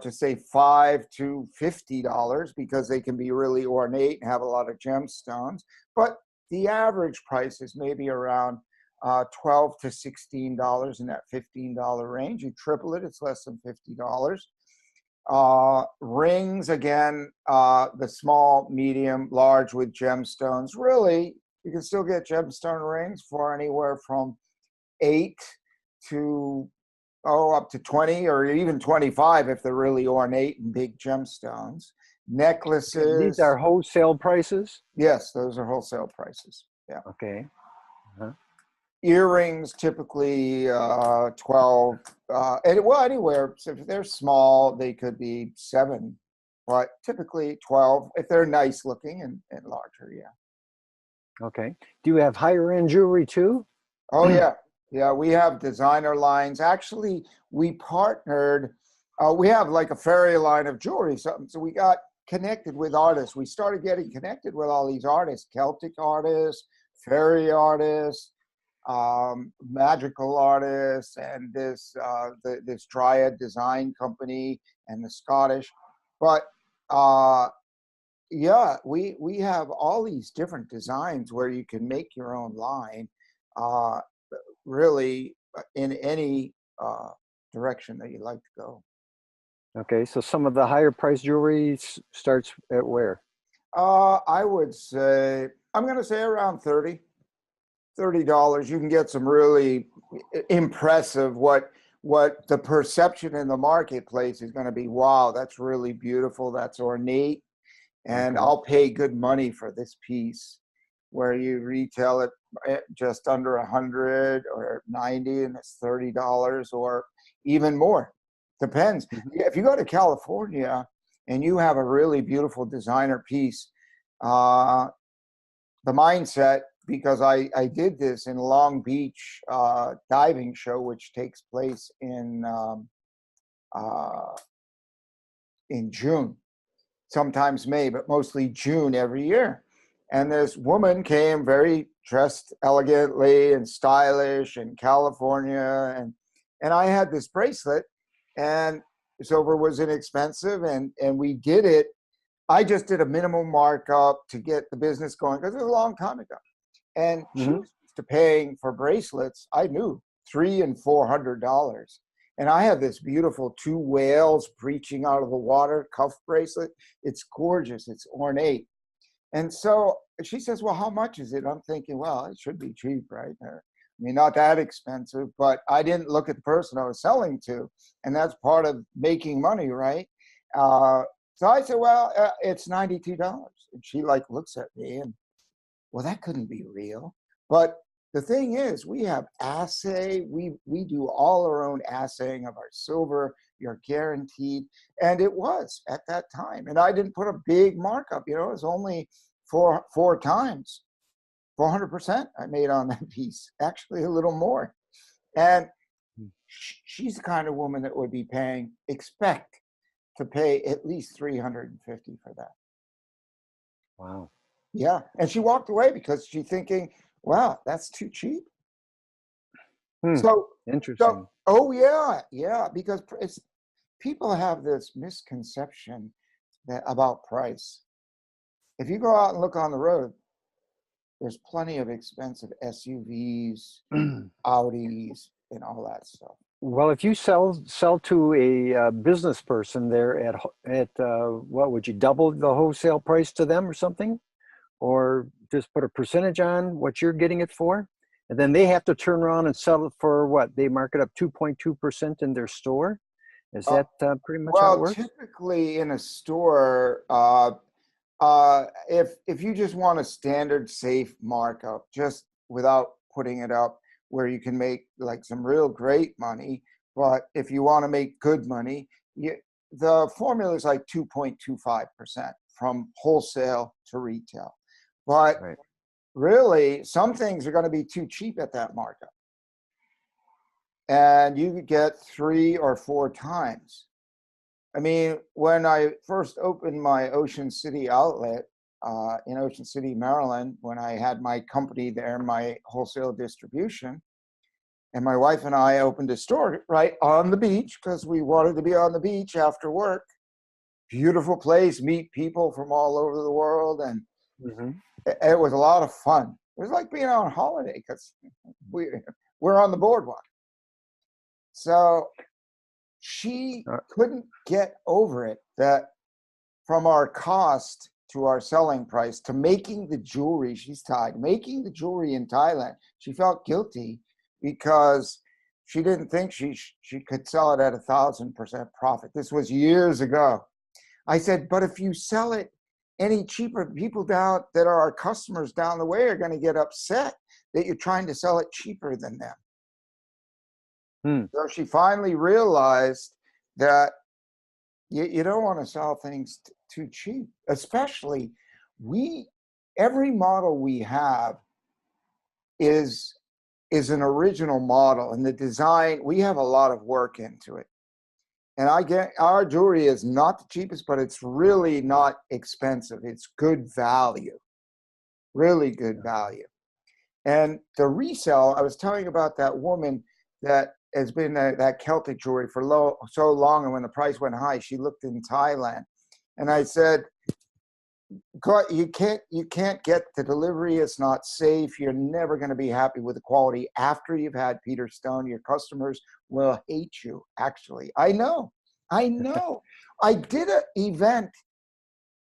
just say $5 to $50 because they can be really ornate and have a lot of gemstones. But the average price is maybe around $12 to $16 in that $15 range. You triple it, it's less than $50. Rings, again, the small, medium, large with gemstones. Really, you can still get gemstone rings for anywhere from 8 to up to 20 or even 25 if they're really ornate and big gemstones. Necklaces. These are wholesale prices? Yes, those are wholesale prices. Yeah. Okay. Earrings, typically 12. Anywhere. So if they're small, they could be 7, but typically 12 if they're nice looking and larger. Yeah. Okay. Do you have higher end jewelry too? Oh yeah. Yeah, we have designer lines. Actually, we partnered. We have like a fairy line of jewelry. So we got connected with artists. We started getting connected with all these artists, Celtic artists, fairy artists, magical artists, and this Dryad design company and the Scottish. But yeah, we have all these different designs where you can make your own line. Really in any direction that you'd like to go. Okay, so some of the higher price jewelry starts at where? I would say, I'm going to say around $30. You can get some really impressive, what the perception in the marketplace is going to be, wow, that's really beautiful, that's ornate, and I'll pay good money for this piece. Where you retail it just under 100 or 90 and it's $30 or even more. Depends. If you go to California and you have a really beautiful designer piece, the mindset, because I did this in Long Beach diving show, which takes place in June, sometimes May, but mostly June every year. And this woman came very dressed elegantly and stylish in California. And I had this bracelet, and silver was inexpensive, and we did it. I just did a minimum markup to get the business going because it was a long time ago. And she was used to paying for bracelets, I knew, $300 and $400. And I have this beautiful two whales preaching out of the water cuff bracelet. It's gorgeous. It's ornate. And so she says, well, how much is it? I'm thinking, well, it should be cheap, right? I mean, not that expensive, but I didn't look at the person I was selling to. And that's part of making money, right? So I said, well, it's $92. And she like looks at me and, well, that couldn't be real. But the thing is, we have assay. We do all our own assaying of our silver. You're guaranteed. And it was at that time. And I didn't put a big markup. You know, it was only four times, 400% I made on that piece, actually a little more. And she's the kind of woman that would be expect to pay at least $350 for that. Wow. Yeah. And she walked away because she's thinking, wow, that's too cheap. So interesting. Oh yeah, because people have this misconception about price. If you go out and look on the road, there's plenty of expensive SUVs, Audis, and all that stuff. Well, if you sell to a business person there at what would you double the wholesale price to them or something, or just put a percentage on what you're getting it for, and then they have to turn around and sell it for what they mark it up 2.2% in their store. Is that pretty much how it works? Typically in a store, if you just want a standard safe markup, just without putting it up where you can make like some real great money, but if you want to make good money, the formula is like 2.25% from wholesale to retail. But really, some things are going to be too cheap at that markup. And you could get 3 or 4 times. I mean, when I first opened my Ocean City outlet in Ocean City, Maryland, when I had my company there, my wholesale distribution, and my wife and I opened a store right on the beach because we wanted to be on the beach after work. Beautiful place, meet people from all over the world, and it was a lot of fun. It was like being on holiday because we're on the boardwalk. So she couldn't get over it that from our cost to our selling price to making the jewelry she's tied, making the jewelry in Thailand, she felt guilty because she didn't think she could sell it at 1,000% profit. This was years ago. I said, but if you sell it any cheaper, people down that are our customers down the way are going to get upset that you're trying to sell it cheaper than them. So she finally realized that you don't want to sell things too cheap, especially every model we have is an original model, and the design, we have a lot of work into it. And our jewelry is not the cheapest, but it's really not expensive. It's good value, really good value. And the resale, I was telling you about that woman that has been that Celtic jewelry for so long, and when the price went high, she looked in Thailand. And I said, God, you can't get the delivery. It's not safe. You're never going to be happy with the quality after you've had Peter Stone. Your customers will hate you, actually. I know. I did an event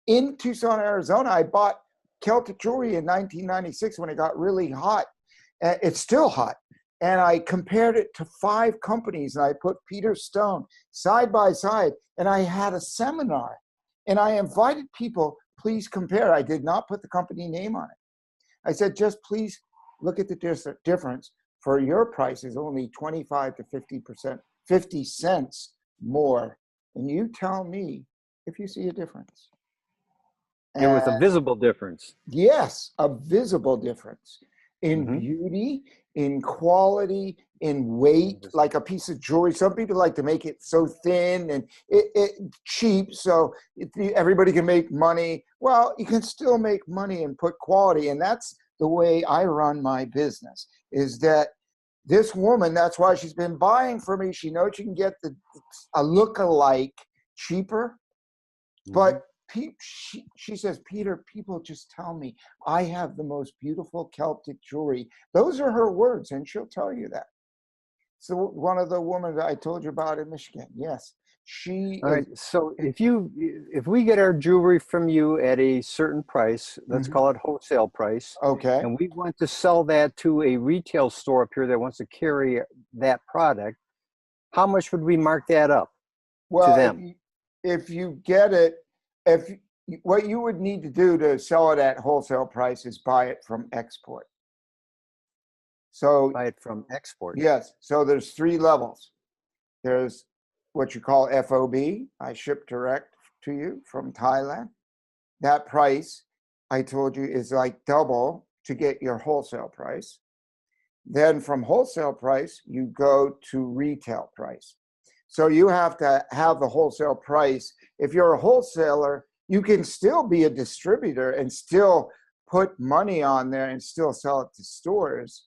in Tucson, Arizona. I bought Celtic jewelry in 1996 when it got really hot. It's still hot. And I compared it to 5 companies, and I put Peter Stone side by side, and I had a seminar. And I invited people, please compare. I did not put the company name on it. I said, just please look at the difference. For your price is only 25 to 50%, 50 cents more. And you tell me if you see a difference. It was a visible difference. Yes, a visible difference in beauty, in quality, in weight, like a piece of jewelry. Some people like to make it so thin and cheap so everybody can make money. Well, you can still make money and put quality, and that's the way I run my business, is that this woman, that's why she's been buying from me. She knows she can get a look-alike cheaper, but she says, Peter, people just tell me I have the most beautiful Celtic jewelry. Those are her words, and she'll tell you that. So one of the women that I told you about in Michigan. Yes, she All is. right. So if we get our jewelry from you at a certain price, let's Mhm. call it wholesale price, Okay. and we want to sell that to a retail store up here that wants to carry that product, how much would we mark that up to Well, them? if you get it, if what you would need to do to sell it at wholesale price is buy it from export. So Buy it from export. yes, so there's three levels. There's what you call FOB. I ship direct to you from Thailand. That price I told you is like double to get your wholesale price. Then from wholesale price, you go to retail price. So you have to have the wholesale price. If you're a wholesaler, you can still be a distributor and still put money on there and still sell it to stores.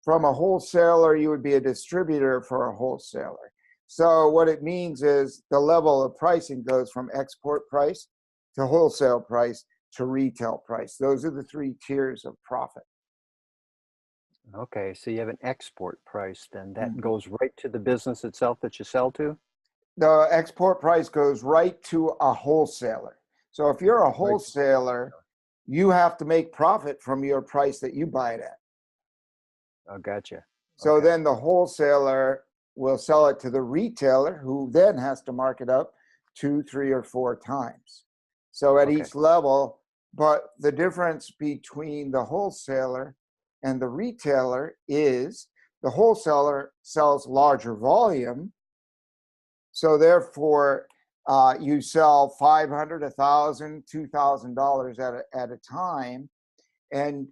From a wholesaler, you would be a distributor for a wholesaler. So what it means is the level of pricing goes from export price to wholesale price to retail price. Those are the three tiers of profit. Okay, so you have an export price, then that Mhm. goes right to the business itself that you sell to? The export price goes right to a wholesaler. So if you're a Right. wholesaler, you have to make profit from your price that you buy it at. Oh, gotcha. So Okay. then the wholesaler will sell it to the retailer, who then has to mark it up two, three, or four times. So at Okay. each level, but the difference between the wholesaler and the retailer is the wholesaler sells larger volume. So therefore, you sell 500, 1,000, $2,000 at a time, and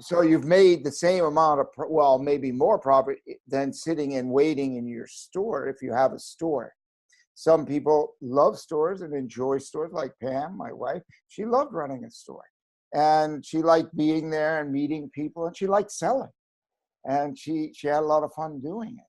so you've made the same amount of, well, maybe more profit than sitting and waiting in your store if you have a store. Some people love stores and enjoy stores, like Pam, my wife. She loved running a store, and she liked being there and meeting people, and she liked selling, and she had a lot of fun doing it,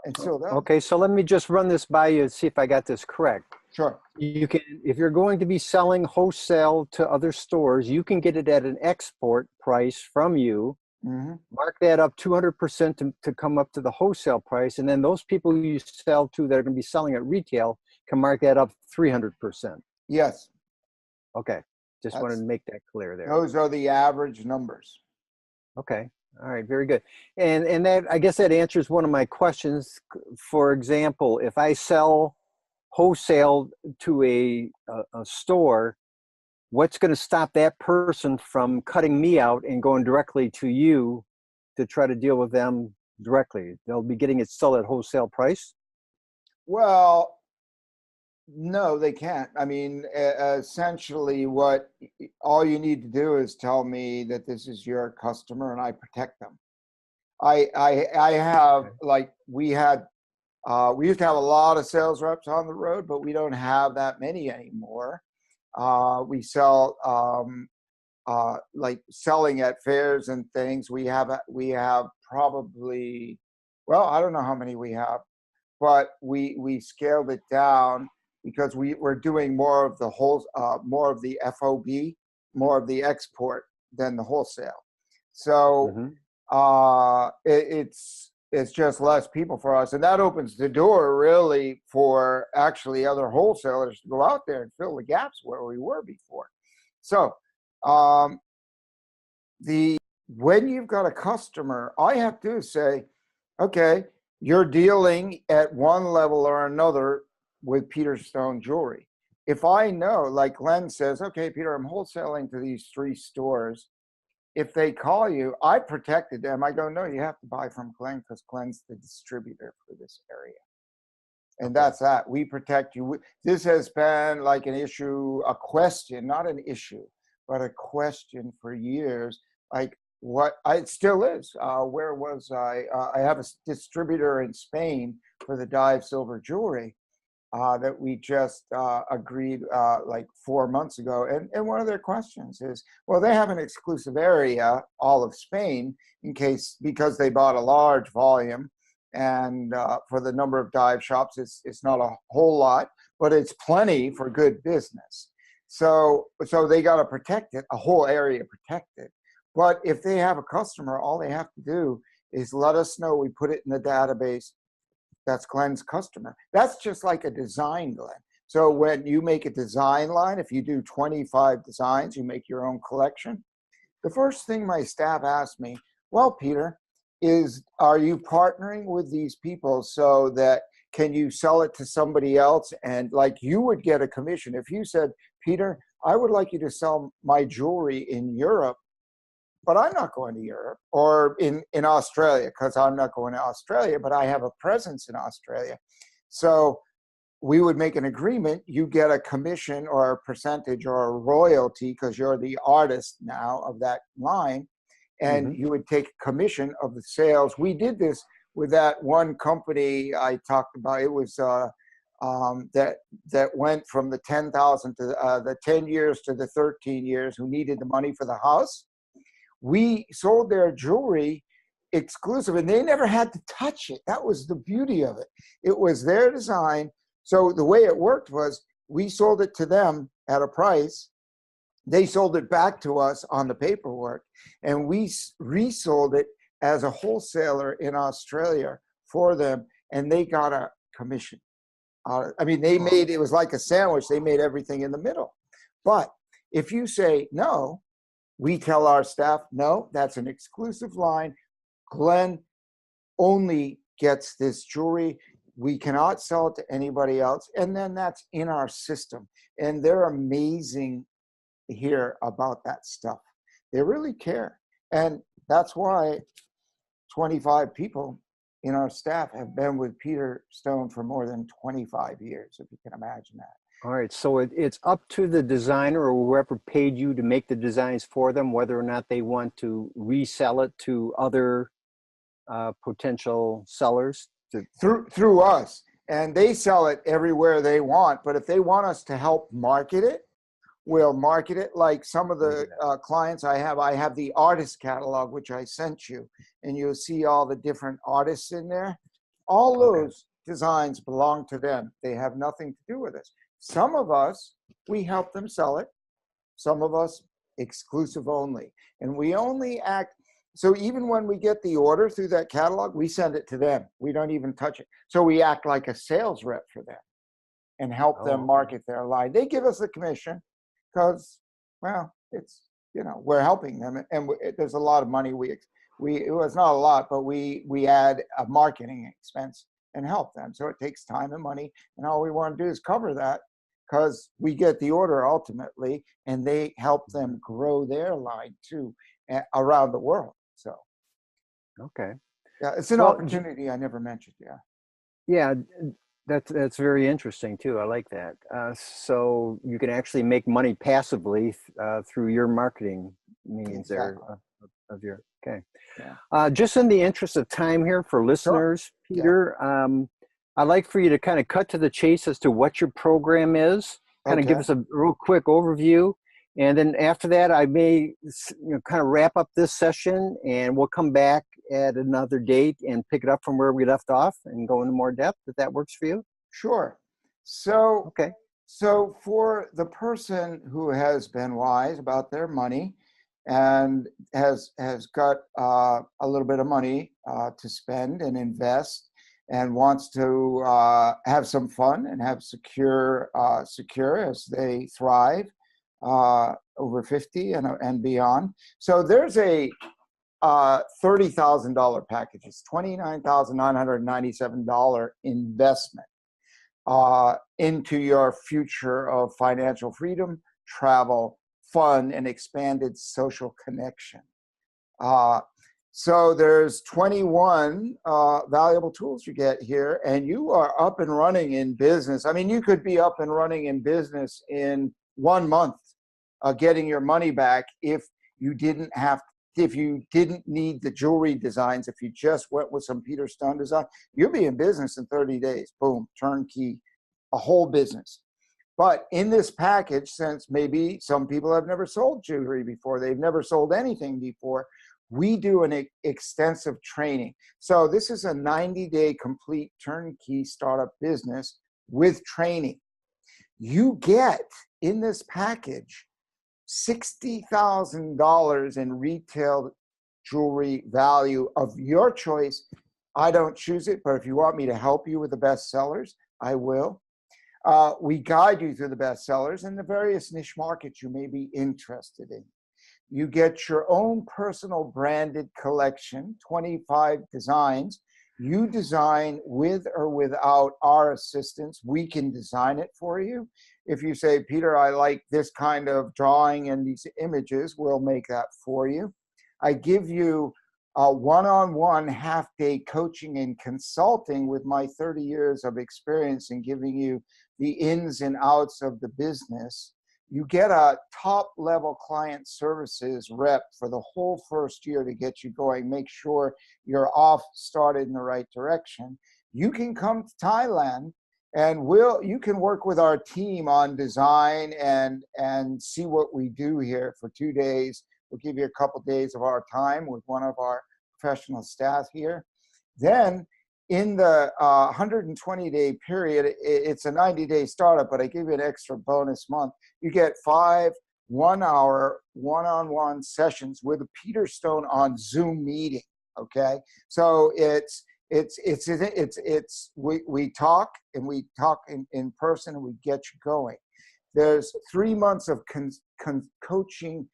and still does. Okay, so let me just run this by you and see if I got this correct. Sure. You can, if you're going to be selling wholesale to other stores, you can get it at an export price from you, Hmm. mark that up 200% to come up to the wholesale price. And then those people who you sell to that are going to be selling at retail can mark that up 300%. Yes, Okay. Just wanted to that's make that clear there. those are the average numbers. Okay. All right. Very good. And that, I guess that answers one of my questions. For example, if I sell wholesale to a store, what's going to stop that person from cutting me out and going directly to you to try to deal with them directly? They'll be getting it still at wholesale price. Well, no, they can't. I mean, essentially, what all you need to do is tell me that this is your customer, and I protect them. I have, Okay. like, we used to have a lot of sales reps on the road, but we don't have that many anymore. We sell, like, selling at fairs and things. We have probably, well, I don't know how many we have, but we scaled it down because we're doing more of the FOB, more of the export than the wholesale. So Hmm. it's just less people for us, and that opens the door really for actually other wholesalers to go out there and fill the gaps where we were before. So um, the when you've got a customer, all you have to do is say, okay, you're dealing at one level or another with Peter Stone Jewelry. If I know, like Glenn says, okay, Peter, I'm wholesaling to these three stores. If they call you, I protected them. I go, no, you have to buy from Glenn because Glenn's the distributor for this area. And Okay. that's that. We protect you. This has been like an issue, a question, not an issue, but a question for years. Like, it still is. Where was I? I have a distributor in Spain for the Dive Silver Jewelry that we just agreed like 4 months ago. And one of their questions is, well, they have an exclusive area, all of Spain, because they bought a large volume. And for the number of dive shops, it's not a whole lot, but it's plenty for good business. So they got to protect it, a whole area protected. But if they have a customer, all they have to do is let us know. We put it in the database. That's Glenn's customer. That's just like a design, Glenn. So when you make a design line, if you do 25 designs, you make your own collection. The first thing my staff asked me, well, Peter, are you partnering with these people so that can you sell it to somebody else? And like you would get a commission. If you said, Peter, I would like you to sell my jewelry in Europe, but I'm not going to Europe, or in Australia, because I'm not going to Australia, but I have a presence in Australia. So we would make an agreement. You get a commission or a percentage or a royalty because you're the artist now of that line, and you would take a commission of the sales. We did this with that one company I talked about. It was that went from the 10,000 to the 10 years to the 13 years, who needed the money for the house. We sold their jewelry exclusive, and they never had to touch it. That was the beauty of it. It was their design. So the way it worked was we sold it to them at a price. They sold it back to us on the paperwork, and we resold it as a wholesaler in Australia for them, and they got a commission. I mean, they made, it was like a sandwich. They made everything in the middle. But if you say no, we tell our staff, no, that's an exclusive line. Glenn only gets this jewelry. We cannot sell it to anybody else. And then that's in our system. And they're amazing here about that stuff. They really care. And that's why 25 people in our staff have been with Peter Stone for more than 25 years, if you can imagine that. All right, so it's up to the designer or whoever paid you to make the designs for them, whether or not they want to resell it to other potential sellers. Through us, and they sell it everywhere they want. But if they want us to help market it, we'll market it. Like some of the clients I have the artist catalog, which I sent you, and you'll see all the different artists in there. All those designs belong to them. They have nothing to do with us. Some of us, we help them sell it. Some of us, exclusive only. And we only act, so even when we get the order through that catalog, we send it to them. We don't even touch it. So we act like a sales rep for them and help them market their line. They give us the commission because, well, it's, you know, we're helping them. And there's a lot of money. It was not a lot, but we add a marketing expense and help them. So it takes time and money. And all we want to do is cover that, because we get the order ultimately, and they help them grow their line too around the world. So, okay, yeah, it's an opportunity I never mentioned. Yeah, that's very interesting too. I like that. So you can actually make money passively through your marketing means there of your. Okay. Yeah. Just in the interest of time here for listeners, Peter. I'd like for you to kind of cut to the chase as to what your program is, kind of give us a real quick overview. And then after that, I may kind of wrap up this session, and we'll come back at another date and pick it up from where we left off and go into more depth, if that works for you. Sure. So, so for the person who has been wise about their money and has got a little bit of money to spend and invest, and wants to have some fun and have secure as they thrive over 50 and beyond. So there's a $30,000 package. It's $29,997 investment into your future of financial freedom, travel, fun, and expanded social connection. So there's 21 valuable tools you get here, and you are up and running in business. I mean, you could be up and running in business in 1 month, getting your money back if you didn't need the jewelry designs. If you just went with some Peter Stone design, you'll be in business in 30 days. Boom, turnkey, a whole business. But in this package, since maybe some people have never sold jewelry before, they've never sold anything before, we do an extensive training. So this is a 90-day complete turnkey startup business with training. You get in this package $60,000 in retail jewelry value of your choice. I don't choose it, but if you want me to help you with the best sellers, I will. We guide you through the best sellers and the various niche markets you may be interested in. You get your own personal branded collection, 25 designs. You design with or without our assistance. We can design it for you. If you say, Peter, I like this kind of drawing and these images, we'll make that for you. I give you a one-on-one half-day coaching and consulting with my 30 years of experience in giving you the ins and outs of the business. You get a top-level client services rep for the whole first year to get you going, make sure you're off started in the right direction. You can come to Thailand and you can work with our team on design and see what we do here for 2 days. We'll give you a couple days of our time with one of our professional staff here. Then in the 120-day period, it's a 90-day startup, but I give you an extra bonus month. You get 5 one-hour one-on-one sessions with Peter Stone on Zoom meeting. Okay, so we talk in person and we get you going. There's 3 months of coaching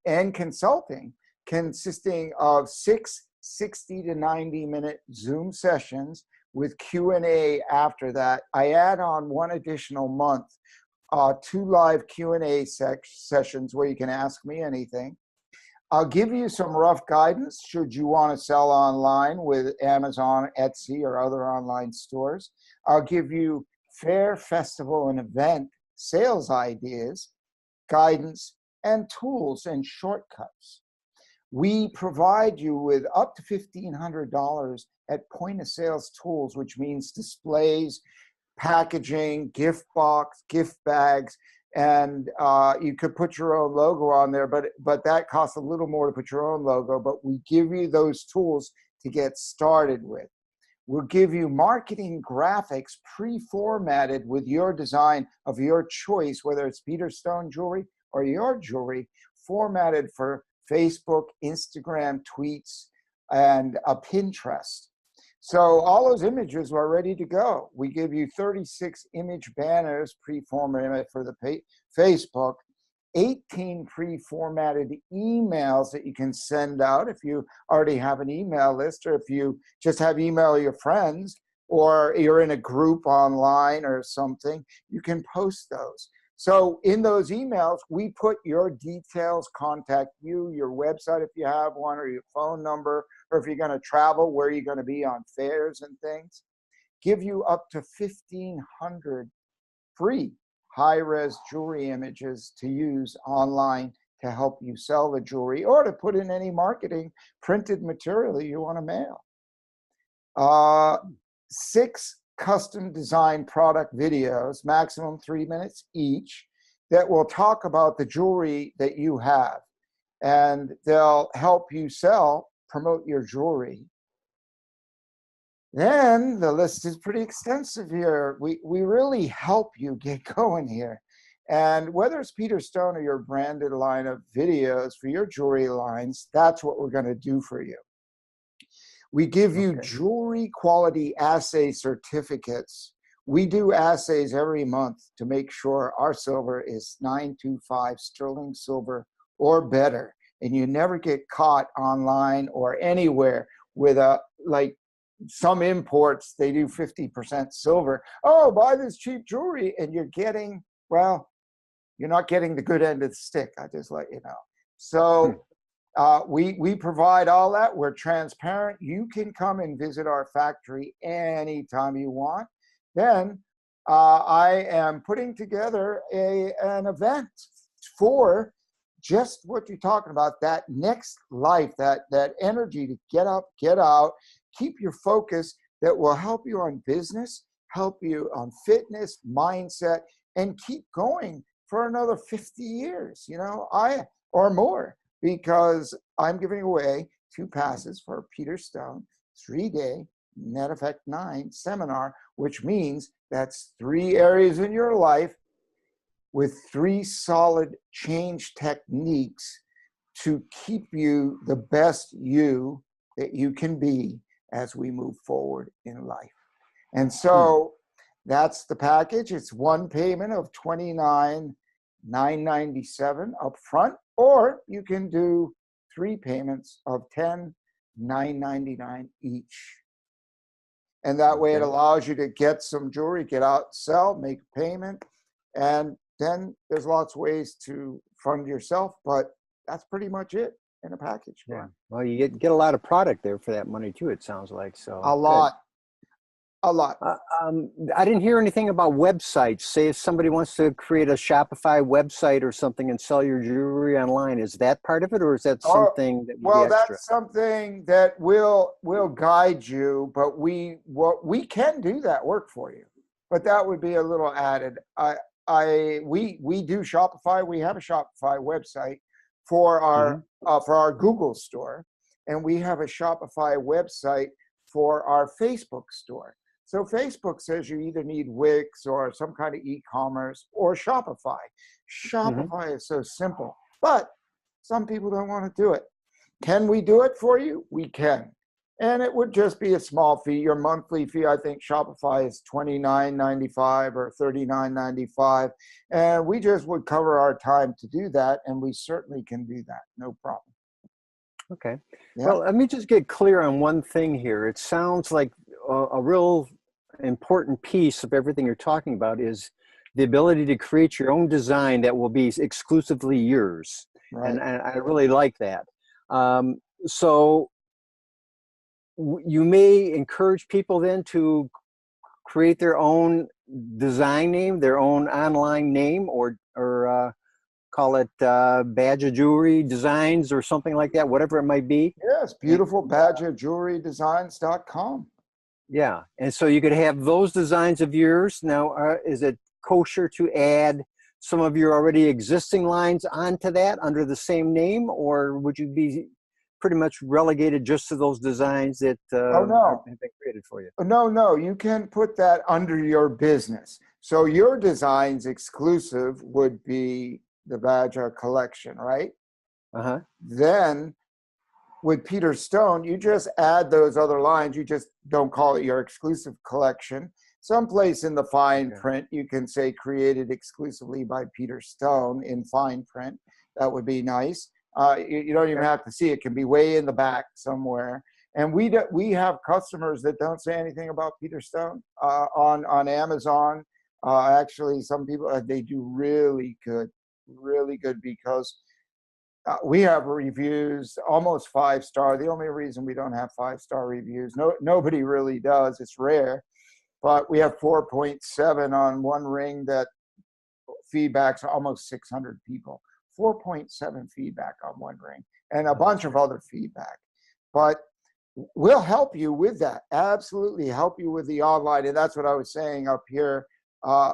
and consulting consisting of 6 60 to 90-minute Zoom sessions with Q&A after that. I add on 1 additional month, 2 live Q&A sessions where you can ask me anything. I'll give you some rough guidance should you want to sell online with Amazon, Etsy, or other online stores. I'll give you fair, festival, and event sales ideas, guidance, and tools and shortcuts. We provide you with up to $1,500 at point of sales tools, which means displays, packaging, gift box, gift bags, and you could put your own logo on there, but that costs a little more to put your own logo, but we give you those tools to get started with. We'll give you marketing graphics pre-formatted with your design of your choice, whether it's Peter Stone jewelry or your jewelry, formatted for Facebook, Instagram, tweets, and Pinterest. So all those images are ready to go. We give you 36 image banners pre-formatted for the Facebook, 18 pre-formatted emails that you can send out if you already have an email list, or if you just have email your friends, or you're in a group online or something, you can post those. So in those emails, we put your details, contact you, your website if you have one, or your phone number, or if you're going to travel, where you're going to be on fairs and things. Give you up to 1,500 free high-res jewelry images to use online to help you sell the jewelry, or to put in any marketing printed material that you want to mail. 6 custom design product videos, maximum 3 minutes each, that will talk about the jewelry that you have, and they'll help you promote your jewelry. Then the list is pretty extensive here. We really help you get going here. And whether it's Peter Stone or your branded line of videos for your jewelry lines, that's what we're going to do for you. We give you jewelry quality assay certificates. We do assays every month to make sure our silver is 925 sterling silver or better. And you never get caught online or anywhere with like some imports, they do 50% silver. Oh, buy this cheap jewelry, and you're getting, well, you're not getting the good end of the stick. I just let you know. So we provide all that. We're transparent. You can come and visit our factory anytime you want. Then I am putting together an event for just what you're talking about, that next life, that energy to get up, get out, keep your focus, that will help you on business, help you on fitness, mindset, and keep going for another 50 years, or more. Because I'm giving away 2 passes for Peter Stone 3-day Net Effect 9 seminar, which means that's 3 areas in your life with 3 solid change techniques to keep you the best you that you can be as we move forward in life. And so that's the package. It's one payment of $29,997 up front, or you can do 3 payments of $10,999 each. And that way it allows you to get some jewelry, get out, sell, make a payment. And then there's lots of ways to fund yourself, but that's pretty much it in a package. Yeah. Well, you get a lot of product there for that money too, it sounds like. So a lot. A lot. I didn't hear anything about websites. Say if somebody wants to create a Shopify website or something and sell your jewelry online, is that part of it, or is that something that well, extra? That's something that will guide you, but we can do that work for you. But that would be a little added. We do Shopify. We have a Shopify website for our Google store, and we have a Shopify website for our Facebook store. So Facebook says you either need Wix or some kind of e-commerce or Shopify. Shopify is so simple, but some people don't want to do it. Can we do it for you? We can. And it would just be a small fee. Your monthly fee, I think Shopify is $29.95 or $39.95. And we just would cover our time to do that. And we certainly can do that. No problem. Okay. Yeah. Well, let me just get clear on one thing here. It sounds like a real important piece of everything you're talking about is the ability to create your own design that will be exclusively yours. Right. And I really like that. So you may encourage people then to create their own design name, their own online name, or call it Badge of Jewelry Designs or something like that, whatever it might be. Yes, beautiful badgeofjewelrydesigns.com. Yeah, and so you could have those designs of yours. Now, is it kosher to add some of your already existing lines onto that under the same name, or would you be pretty much relegated just to those designs that have been created for you? No, you can put that under your business. So your designs exclusive would be the Badge collection, right? Uh-huh. Then with Peter Stone, you just add those other lines. You just don't call it your exclusive collection. Someplace in the fine print, you can say created exclusively by Peter Stone in fine print. That would be nice. You don't even have to see it. It can be way in the back somewhere. And we have customers that don't say anything about Peter Stone on Amazon. Actually, some people, they do really good because we have reviews almost 5-star. The only reason we don't have 5-star reviews, nobody really does. It's rare, but we have 4.7 on one ring that feedbacks almost 600 people. 4.7 feedback on one ring, and a bunch of other feedback. But we'll help you with that. Absolutely help you with the online, and that's what I was saying up here.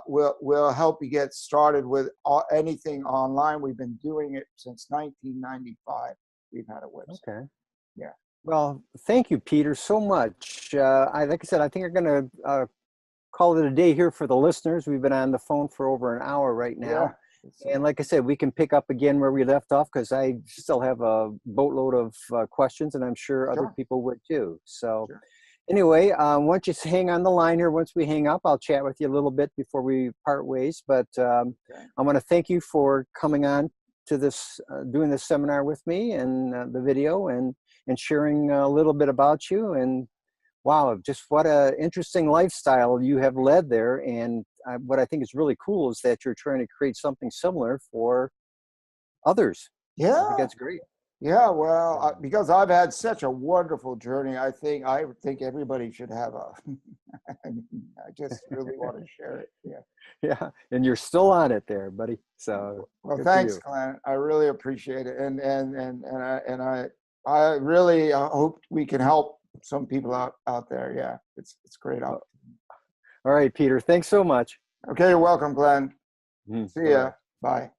We'll help you get started with anything online. We've been doing it since 1995. We've had a website. Okay. Yeah. Well, thank you, Peter, so much. Like I said, I think I'm going to call it a day here for the listeners. We've been on the phone for over an hour right now. Yeah. And like I said, we can pick up again where we left off because I still have a boatload of questions, and I'm sure other people would too. So anyway, why don't you hang on the line here? Once we hang up, I'll chat with you a little bit before we part ways. But I want to thank you for coming on to this, doing this seminar with me and the video and sharing a little bit about you. And wow, just what an interesting lifestyle you have led there. And what I think is really cool is that you're trying to create something similar for others. Yeah. I think that's great. Yeah, well, because I've had such a wonderful journey, I think everybody should have a. I just really want to share it. Yeah. Yeah, and you're still on it there, buddy. So well, thanks, Glenn. I really appreciate it, and I really hope we can help some people out there. Yeah, it's great. All right, Peter. Thanks so much. Okay, you're welcome, Glenn. See ya. Bye.